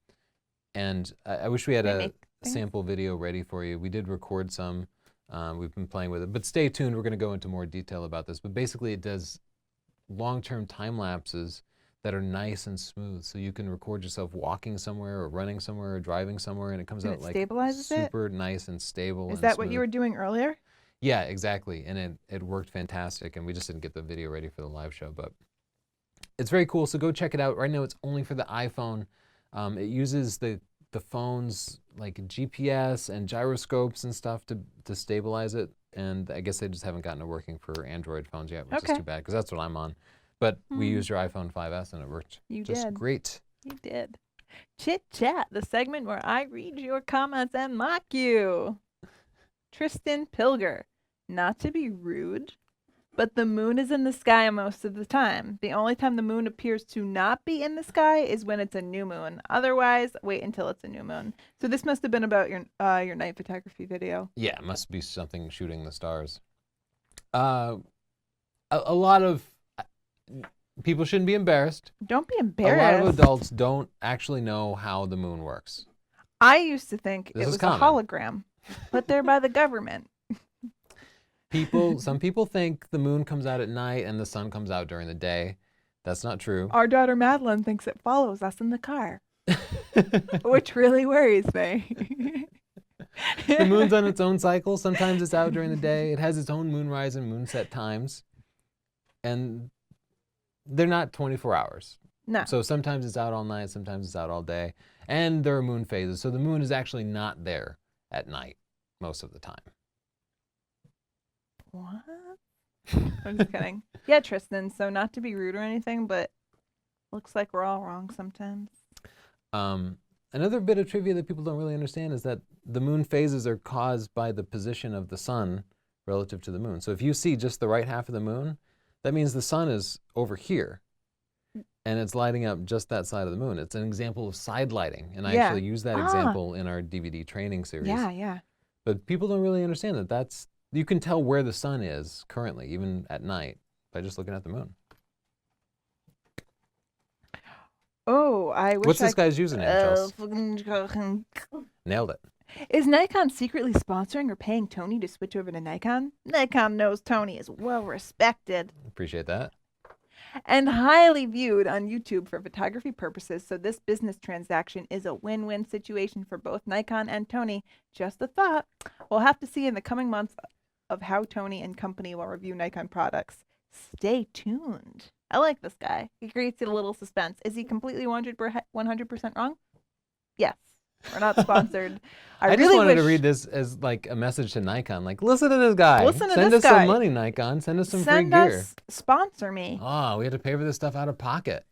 and I wish we had They a make things? sample video ready for you. We did record some. We've been playing with it, but stay tuned. We're going to go into more detail about this. But basically, it does long-term time lapses that are nice and smooth, so you can record yourself walking somewhere or running somewhere or driving somewhere, and it comes And out it like stabilizes it? super nice and stable. Is and that what you smooth. were doing earlier? Yeah, exactly. And it worked fantastic. And we just didn't get the video ready for the live show, but it's very cool. So go check it out. Right now it's only for the iPhone. It uses the phone's like GPS and gyroscopes and stuff to stabilize it. And I guess they just haven't gotten it working for Android phones yet, which is Okay. too bad because that's what I'm on. But we used your iPhone 5S and it worked You just did. great. You did. Chit Chat, the segment where I read your comments and mock you. Tristan Pilger. Not to be rude, but the moon is in the sky most of the time. The only time the moon appears to not be in the sky is when it's a new moon. Otherwise, wait until it's a new moon. So this must have been about your night photography video. Yeah, it must be something shooting the stars. A lot of people shouldn't be embarrassed. Don't be A lot embarrassed. of adults don't actually know how the moon works. I used to think This it is was common. a hologram put there by the government. Some people think the moon comes out at night and the sun comes out during the day. That's not true. Our daughter Madeline thinks it follows us in the car, which really worries me. The moon's on its own cycle. Sometimes it's out during the day. It has its own moonrise and moonset times. And they're not 24 hours. No. So sometimes it's out all night, sometimes it's out all day. And there are moon phases. So the moon is actually not there at night most of the time. What? I'm just kidding. Yeah, Tristan, so not to be rude or anything, but looks like we're all wrong sometimes. Another bit of trivia that people don't really understand is that the moon phases are caused by the position of the sun relative to the moon. So if you see just the right half of the moon, that means the sun is over here and it's lighting up just that side of the moon. It's an example of side lighting. And I actually use that example in our DVD training series. Yeah. But people don't really understand that you can tell where the sun is currently, even at night, by just looking at the moon. Oh, I wish What's this guy's username, Chelsea? Nailed it. Is Nikon secretly sponsoring or paying Tony to switch over to Nikon? Nikon knows Tony is well respected Appreciate that. and highly viewed on YouTube for photography purposes, so this business transaction is a win-win situation for both Nikon and Tony. Just a thought. We'll have to see in the coming months of how Tony and company will review Nikon products. Stay tuned. I like this guy. He creates a little suspense. Is he completely 100% wrong? Yes. We're not sponsored. I really just wanted wish to read this as like a message to Nikon. Like, listen to this guy. Listen to Send this us guy. some money, Nikon. Send us some free Send gear. us, sponsor me. Oh, we had to pay for this stuff out of pocket.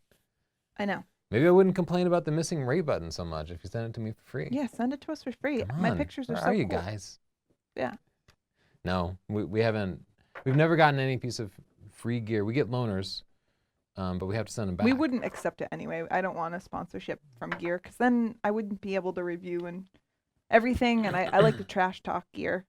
I know. Maybe I wouldn't complain about the missing Ray button so much if you sent it to me for free. Yeah, send it to us for free. Come My on. pictures are Where so are you cool. guys? Yeah. No, we haven't. We've never gotten any piece of free gear. We get loaners, but we have to send them back. We wouldn't accept it anyway. I don't want a sponsorship from gear because then I wouldn't be able to review and everything. And I like to trash talk gear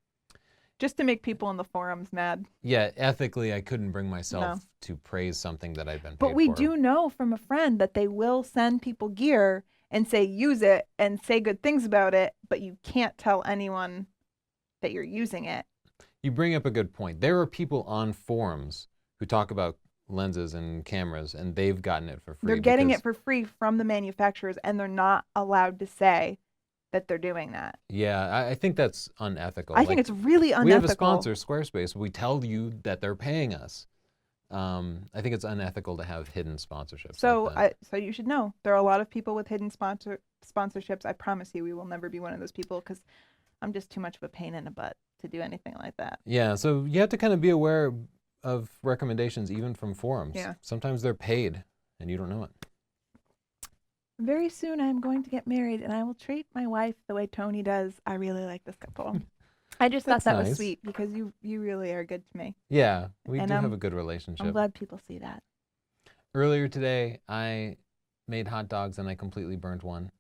just to make people in the forums mad. Yeah, ethically, I couldn't bring myself to praise something that I'd been paid But we for. do know from a friend that they will send people gear and say use it and say good things about it, but you can't tell anyone that you're using it. You bring up a good point. There are people on forums who talk about lenses and cameras, and they've gotten it for free. They're getting it for free from the manufacturers, and they're not allowed to say that they're doing that. Yeah, I think that's unethical. I think it's really unethical. We have a sponsor, Squarespace. We tell you that they're paying us. I think it's unethical to have hidden sponsorships. So, like that. so you should know there are a lot of people with hidden sponsorships. I promise you, we will never be one of those people because I'm just too much of a pain in the butt to do anything like that. Yeah, so you have to kind of be aware of recommendations even from forums. Yeah. Sometimes they're paid and you don't know it. Very soon I'm going to get married and I will treat my wife the way Tony does. I really like this couple. I just thought That's that was nice. sweet because you really are good to me. Yeah, we And do have a good relationship. I'm glad people see that. Earlier today, I made hot dogs and I completely burned one.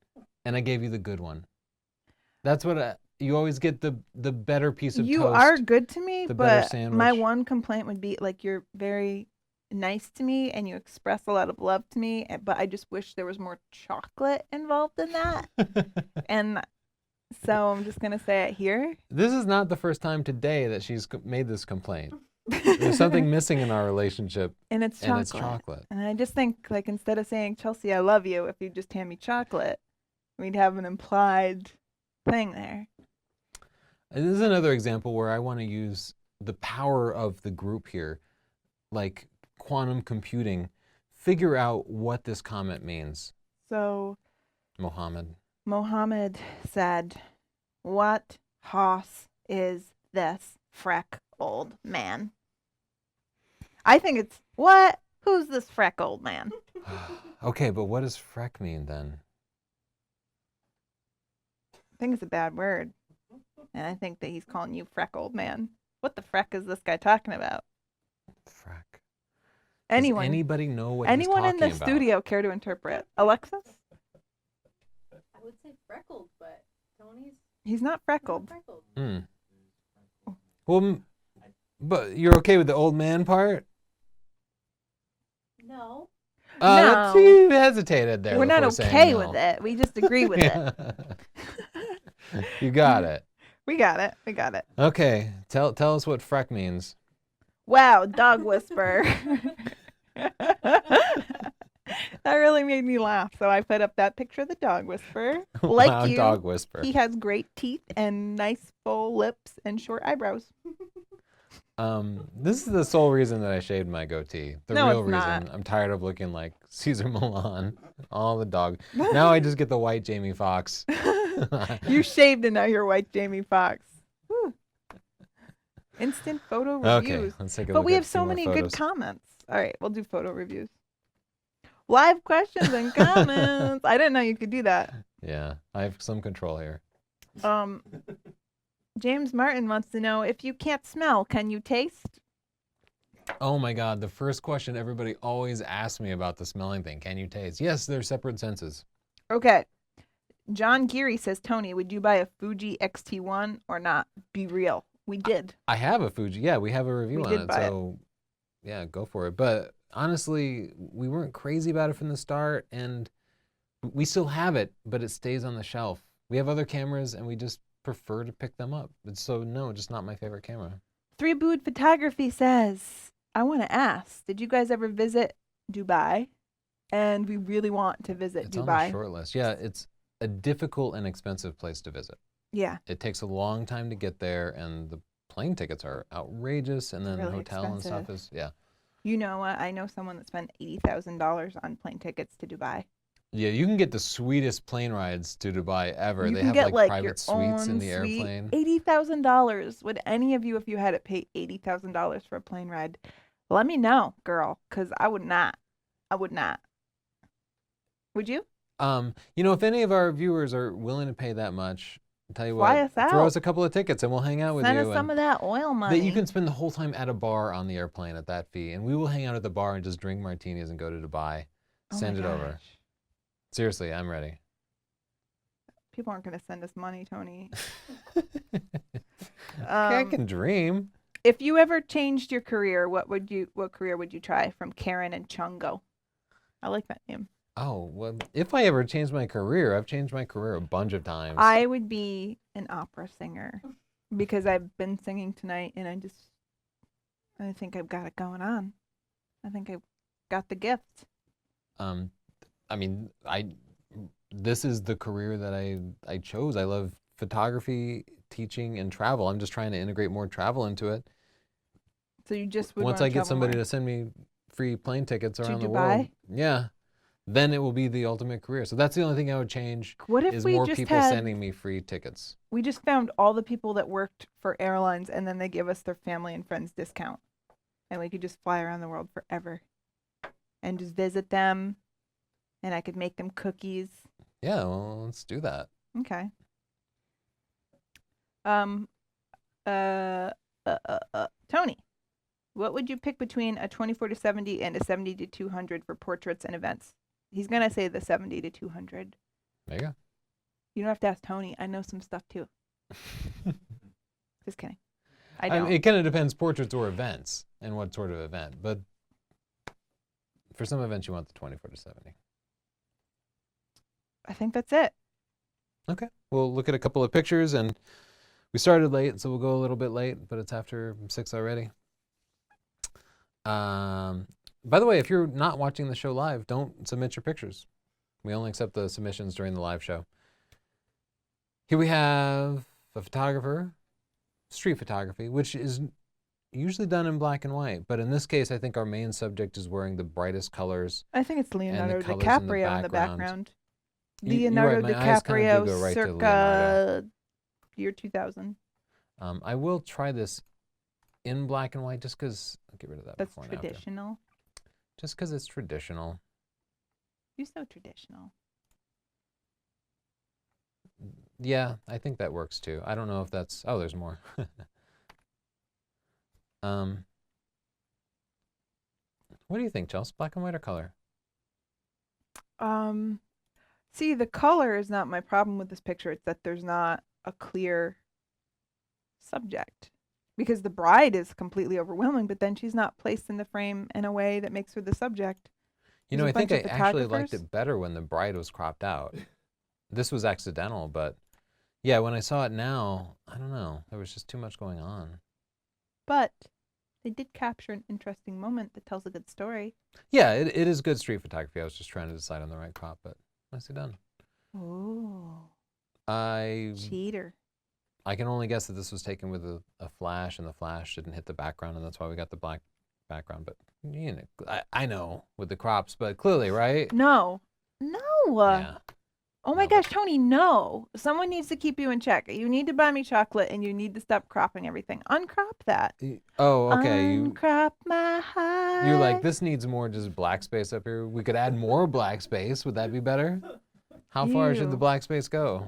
And I gave you the good one. That's what you always get the better piece of You toast. are good to me, the better but sandwich. my one complaint would be like you're very nice to me and you express a lot of love to me, but I just wish there was more chocolate involved in that. And so I'm just going to say it here. This is not the first time today that she's made this complaint. There's something missing in our relationship, And it's chocolate. and it's chocolate. And I just think, like, instead of saying, Chelsea, I love you, if you just hand me chocolate, we'd have an implied thing there. And this is another example where I want to use the power of the group here, like quantum computing, figure out what this comment means. So Mohammed said, what hoss is this freck old man? I think it's, what? Who's this freck old man? Okay, but what does freck mean then? I think it's a bad word. And I think that he's calling you freck old man. What the freck is this guy talking about? Freck. Anyone? Does anybody know what Anyone he's in talking the about? studio care to interpret? Alexis? I would say freckled, but Tony's He's not not freckled. freckled. Hmm. Well, but you're okay with the old man part? No. No. You hesitated there. We're not before saying okay no. with it. We just agree with it. You got it. We got it. We got it. Okay, tell us what freck means. Wow, dog whisper. That really made me laugh. So I put up that picture of the dog whisperer. Like Wow, you, dog whisper. he has great teeth and nice full lips and short eyebrows. This is the sole reason that I shaved my goatee. The No, real it's reason. not. I'm tired of looking like Caesar Milan. All the dog. Now I just get the white Jamie Foxx. You shaved and now you're white Jamie Foxx. Whew. Instant photo Okay, reviews. let's take a But look we at have a few so more many photos. good comments. All right, we'll do photo reviews. Live questions and comments. I didn't know you could do that. Yeah, I have some control here. James Martin wants to know, if you can't smell, can you taste? Oh my God, the first question everybody always asks me about the smelling thing. Can you taste? Yes, they're separate senses. Okay. John Geary says, Tony, would you buy a Fuji X-T1 or not? Be real. We did. I have a Fuji. Yeah, we have a review We on did it. buy it. So yeah, go for it. But honestly, we weren't crazy about it from the start, and we still have it, but it stays on the shelf. We have other cameras and we just prefer to pick them up. So no, just not my favorite camera. Three Boot Photography says, I want to ask, did you guys ever visit Dubai? And we really want to visit It's on Dubai. the short list. Yeah, it's a difficult and expensive place to visit. Yeah. It takes a long time to get there, and the plane tickets are outrageous, and then Really hotel and stuff expensive. is, yeah. You know what? I know someone that spent $80,000 on plane tickets to Dubai. Yeah, you can get the sweetest plane rides to Dubai ever. You They can have get like like your private suites in own the suite. airplane. $80,000. Would any of you, if you had it, pay $80,000 for a plane ride? Let me know, girl, because I would not. I would not. Would you? You know, if any of our viewers are willing to pay that much, I'll tell you Fly what, us throw out. us a couple of tickets and we'll hang out with Send you. us some and of that oil money. that you can spend the whole time at a bar on the airplane at that fee, and we will hang out at the bar and just drink martinis and go to Dubai. Oh my Send it over. gosh. Seriously, I'm ready. People aren't going to send us money, Tony. I can dream. If you ever changed your career, what career would you try? From Karen and Chungo. I like that name. Oh, well, if I ever change my career, I've changed my career a bunch of times. I would be an opera singer because I've been singing tonight and I think I've got it going on. I think I've got the gift. I mean, this is the career that I chose. I love photography, teaching, and travel. I'm just trying to integrate more travel into it. So you just would Once wanna I get travel somebody more. to send me free plane tickets To around the Dubai? world, yeah, then it will be the ultimate career. So that's the only thing I would change. What if is we more just people had, sending me free tickets. we just found all the people that worked for airlines and then they give us their family and friends discount. And we could just fly around the world forever and just visit them. And I could make them cookies. Yeah, well, let's do that. Okay. Tony, what would you pick between a 24-70 and a 70-200 for portraits and events? He's gonna say the 70-200. There you go. You don't have to ask Tony. I know some stuff too. Just kidding. I mean, don't. it kind of depends, portraits or events, and what sort of event. But for some events, you want the 24-70. I think that's it. Okay, we'll look at a couple of pictures, and we started late, so we'll go a little bit late, but it's after 6 already. By the way, if you're not watching the show live, don't submit your pictures. We only accept the submissions during the live show. Here we have a photographer, street photography, which is usually done in black and white, but in this case, I think our main subject is wearing the brightest colors. I think it's Leonardo colors in the DiCaprio in the background. background. You're Leonardo right, my eyes kinda do DiCaprio go right to circa Leonardo. year 2000. I will try this in black and white just because, I'll get rid of that That's before and after. traditional. Just because it's traditional. You're so traditional. Yeah, I think that works too. I don't know if that's, oh, there's more. What do you think, Chelsea? Black and white or color? See, the color is not my problem with this picture. It's that there's not a clear subject. Because the bride is completely overwhelming, but then she's not placed in the frame in a way that makes her the subject. You know, There's I a think bunch I of actually liked photographers. it better when the bride was cropped out. This was accidental, but yeah, when I saw it now, I don't know. There was just too much going on. But They did capture an interesting moment that tells a good story. Yeah, it is good street photography. I was just trying to decide on the right crop, but nicely done. Oh, I cheater. can only guess that this was taken with a flash, and the flash didn't hit the background, and that's why we got the black background. But you know, I know with the crops, but clearly, right? No. Yeah. Oh my No, but- gosh, Tony, no. Someone needs to keep you in check. You need to buy me chocolate and you need to stop cropping everything. Uncrop that. Oh, okay. Uncrop my heart. You're like, this needs more just black space up here. We could add more black space. Would that be better? How far should the Ew. black space go?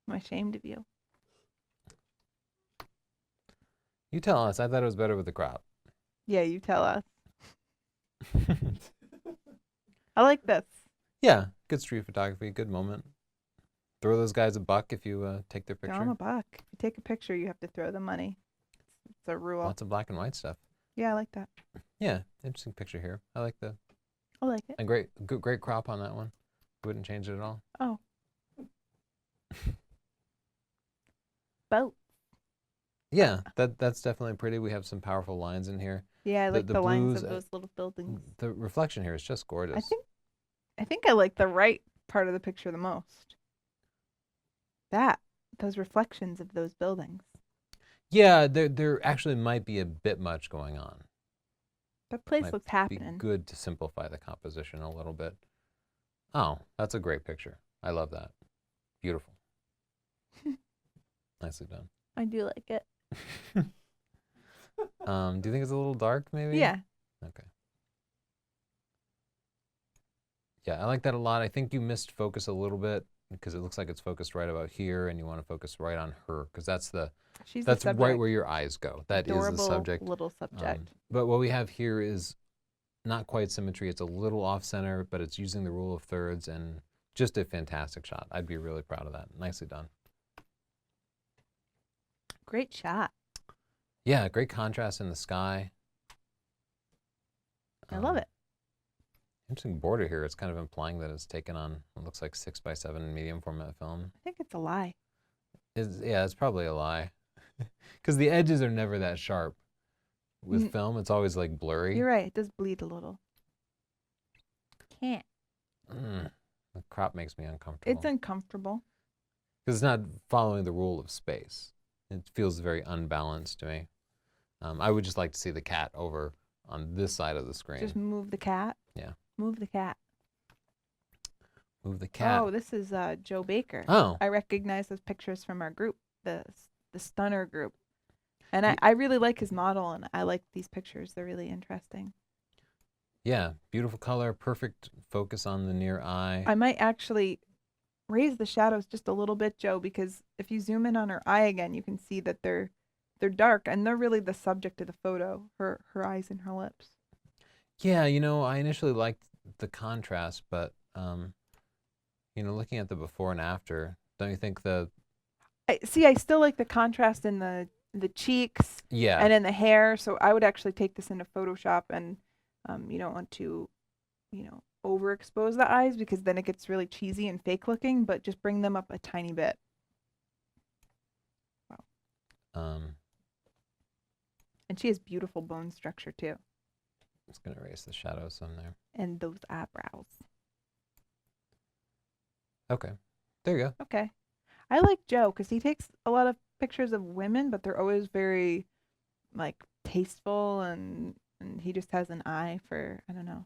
I'm ashamed of you. You tell us. I thought it was better with the crop. Yeah, you tell us. I like this. Yeah, good street photography, good moment. Throw those guys a buck if you take their Throw 'em picture. a buck. If you take a picture, you have to throw the money. It's a rule. Lots of black and white stuff. Yeah, I like that. Yeah, interesting picture here. I like the I like it. and great crop on that one. Wouldn't change it at all. Oh. Boat. Yeah, that's definitely pretty. We have some powerful lines in here. Yeah, I like the the lines blues, of those little buildings. The reflection here is just gorgeous. I think I like the right part of the picture the most. Those reflections of those buildings. Yeah, there actually might be a bit much going on. That place Might looks be happening. good to simplify the composition a little bit. Oh, that's a great picture. I love that. Beautiful. Nicely done. I do like it. Do you think it's a little dark, maybe? Yeah. Okay. Yeah, I like that a lot. I think you missed focus a little bit because it looks like it's focused right about here, and you want to focus right on her because that's She's that's the subject. right where your eyes go. That is Adorable the subject. little subject. But what we have here is not quite symmetry. It's a little off center, but it's using the rule of thirds and just a fantastic shot. I'd be really proud of that. Nicely done. Great shot. Yeah, great contrast in the sky. I love it. Interesting border here. It's kind of implying that it's taken on, it looks like 6x7 medium format film. I think it's a lie. Yeah, it's probably a lie. Because the edges are never that sharp. With film, it's always like blurry. You're right. It does bleed a little. Can't. The crop makes me uncomfortable. It's uncomfortable. Because it's not following the rule of space. It feels very unbalanced to me. I would just like to see the cat over on this side of the screen. Just move the cat. Yeah. Move the cat. Move the cat. Oh, this is Joe Baker. Oh. I recognize those pictures from our group, the Stunner group. And I really like his model, and I like these pictures. They're really interesting. Yeah, beautiful color, perfect focus on the near eye. I might actually raise the shadows just a little bit, Joe, because if you zoom in on her eye again, you can see that they're dark, and they're really the subject of the photo, her eyes and her lips. Yeah, I initially liked the contrast, but looking at the before and after, don't you think I still like the contrast in the cheeks yeah. and in the hair, so I would actually take this into Photoshop, and you don't want to, overexpose the eyes because then it gets really cheesy and fake looking, but just bring them up a tiny bit. Wow. And she has beautiful bone structure too. I'm just going to erase the shadows some there. And those eyebrows. Okay. There you go. Okay. I like Joe because he takes a lot of pictures of women, but they're always very, tasteful, and he just has an eye for, I don't know,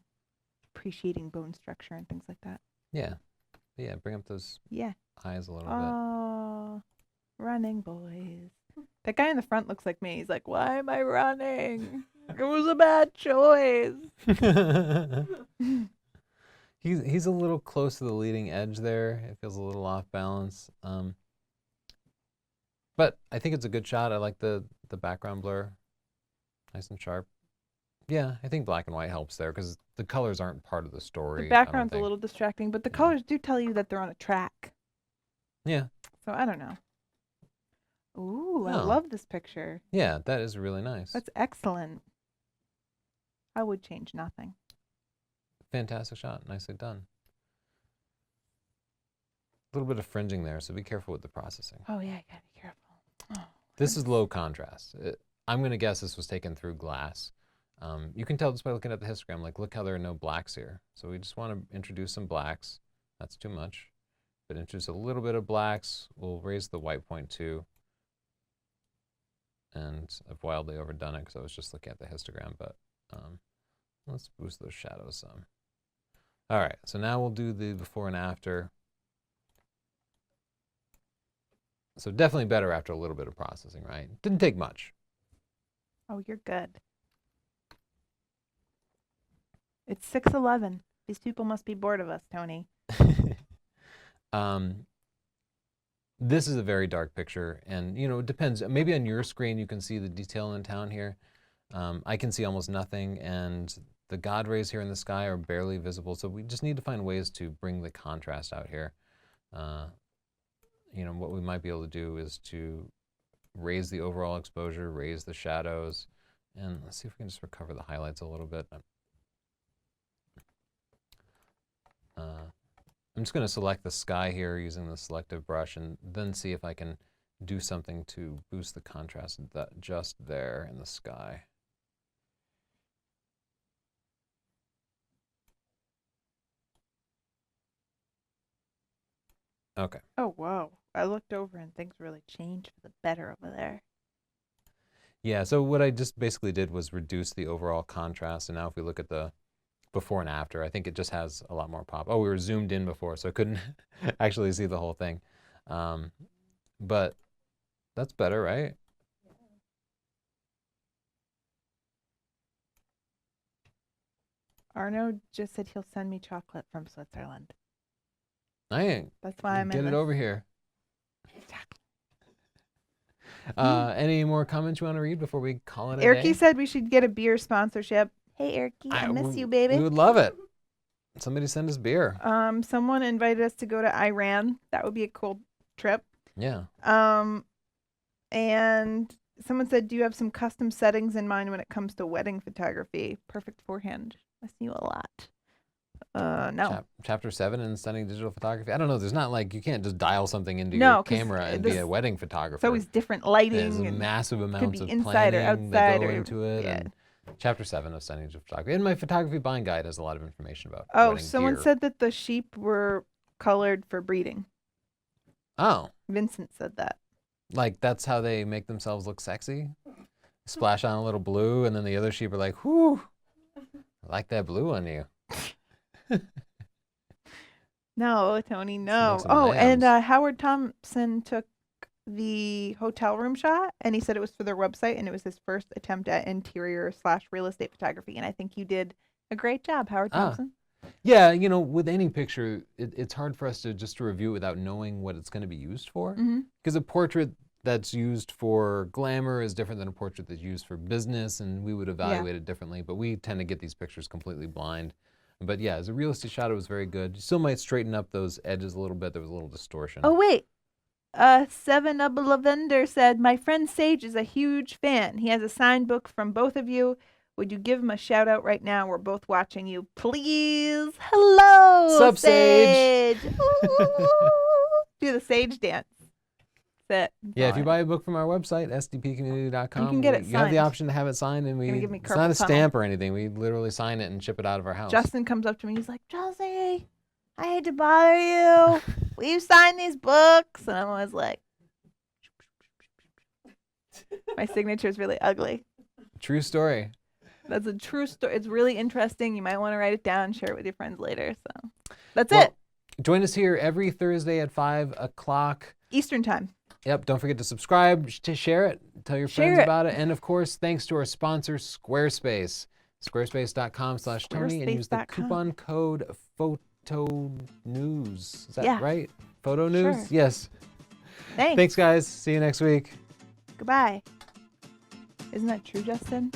appreciating bone structure and things like that. Yeah. Yeah, bring up those eyes a little Oh, running boys. That guy in the front looks like me. He's like, why am I running? It was a bad choice. bit. He's a little close to the leading edge there. It feels a little off balance. But I think it's a good shot. I like the background blur. Nice and sharp. Yeah, I think black and white helps there because the colors aren't part of the story. The background's a little distracting, but the Yeah. colors do tell you that they're on a track. Yeah. So I don't know. Ooh, I Oh. love this picture. Yeah, that is really nice. That's excellent. I would change nothing. Fantastic shot. Nicely done. little bit of fringing there, so be careful with the processing. Oh yeah, I gotta be careful. Oh, This is low contrast. I'm going to guess this was taken through glass. You can tell just by looking at the histogram, like look how there are no blacks here. So we just want to introduce some blacks. That's too much. But introduce a little bit of blacks. We'll raise the white point too. And I've wildly overdone it because I was just looking at the histogram, but let's boost those shadows some. All right, so now we'll do the before and after. So definitely better after a little bit of processing, right? Didn't take much. oh, you're good. It's 6:11. These people must be bored of us, Tony. This is a very dark picture, and you know, it depends. Maybe on your screen you can see the detail in town here. I can see almost nothing, and the God rays here in the sky are barely visible, so we just need to find ways to bring the contrast out here. You know, what we might be able to do is to raise the overall exposure, raise the shadows, and let's see if we can just recover the highlights a little bit. I'm just going to select the sky here using the selective brush and then see if I can do something to boost the contrast that just there in the sky. Okay. Oh, whoa. I looked over and things really changed for the better over there. Yeah, so what I just basically did was reduce the overall contrast, and now if we look at the before and after, I think it just has a lot more pop. Oh, we were zoomed in before, so I couldn't actually see the whole thing. But that's better, right? Arno just said he'll send me chocolate from Switzerland. I ain't. That's why I'm Get in it this. over here. Any more comments you want to read before we call it a day? Erky said we should get a beer sponsorship. Hey, Erky, I miss you, baby. We would love it. Somebody send us beer. Someone invited us to go to Iran. That would be a cool trip. Yeah. And someone said, do you have some custom settings in mind when it comes to wedding photography? Perfect forehand. I see you a lot. No. Chapter 7 in stunning digital photography. I don't know. There's not like, you can't just dial something into your camera and be a wedding photographer. It's always different lighting. There's and massive amounts of inside or planning outside that go or, into it. yeah. And Chapter 7 of stunning digital photography. And my photography buying guide has a lot of information about Oh, wedding someone gear. said that the sheep were colored for breeding. Oh. Vincent said that. Like that's how they make themselves look sexy? Splash on a little blue and then the other sheep are like, whoo, I like that blue on you. No, Tony, no. make some Oh, and lambs. Howard Thompson took the hotel room shot and he said it was for their website and it was his first attempt at interior / real estate photography. And I think you did a great job, Howard Thompson. Yeah, you know, with any picture, it's hard for us to just to review it without knowing what it's going to be used for. Because a portrait that's used for glamour is different than a portrait that's used for business, and we would evaluate it differently. But we tend to get these pictures completely blind. But yeah, as a real estate shot, it was very good. You still might straighten up those edges a little bit. There was a little distortion. Oh, wait. Seven Up Lavender said, my friend Sage is a huge fan. He has a signed book from both of you. Would you give him a shout out right now? We're both watching you. Please. Hello, Sup, Sage. Ooh. Do the Sage dance. That's it. Yeah, if you buy a book from our website, sdpcommunity.com, You can get it you have the signed. option to have it signed, and Gonna give me it's not a carpal tunnel. stamp or anything. We literally sign it and ship it out of our house. Justin comes up to me. He's like, Chelsea, I hate to bother you. Will you sign these books? And I'm always like, my signature is really ugly. True story. That's a true story. It's really interesting. You might want to write it down, share it with your friends later. So that's Well, it. Join us here every Thursday at 5 o'clock. Eastern time. Yep, don't forget to subscribe, to share it, tell your friends Share it. about it. And of course, thanks to our sponsor, Squarespace. Squarespace.com/Tony and use the Squarespace.com. coupon code PHOTONEWS. Is that Yeah. right? Photo News? Sure. Yes. Thanks. Thanks, guys. See you next week. Goodbye. Isn't that true, Justin?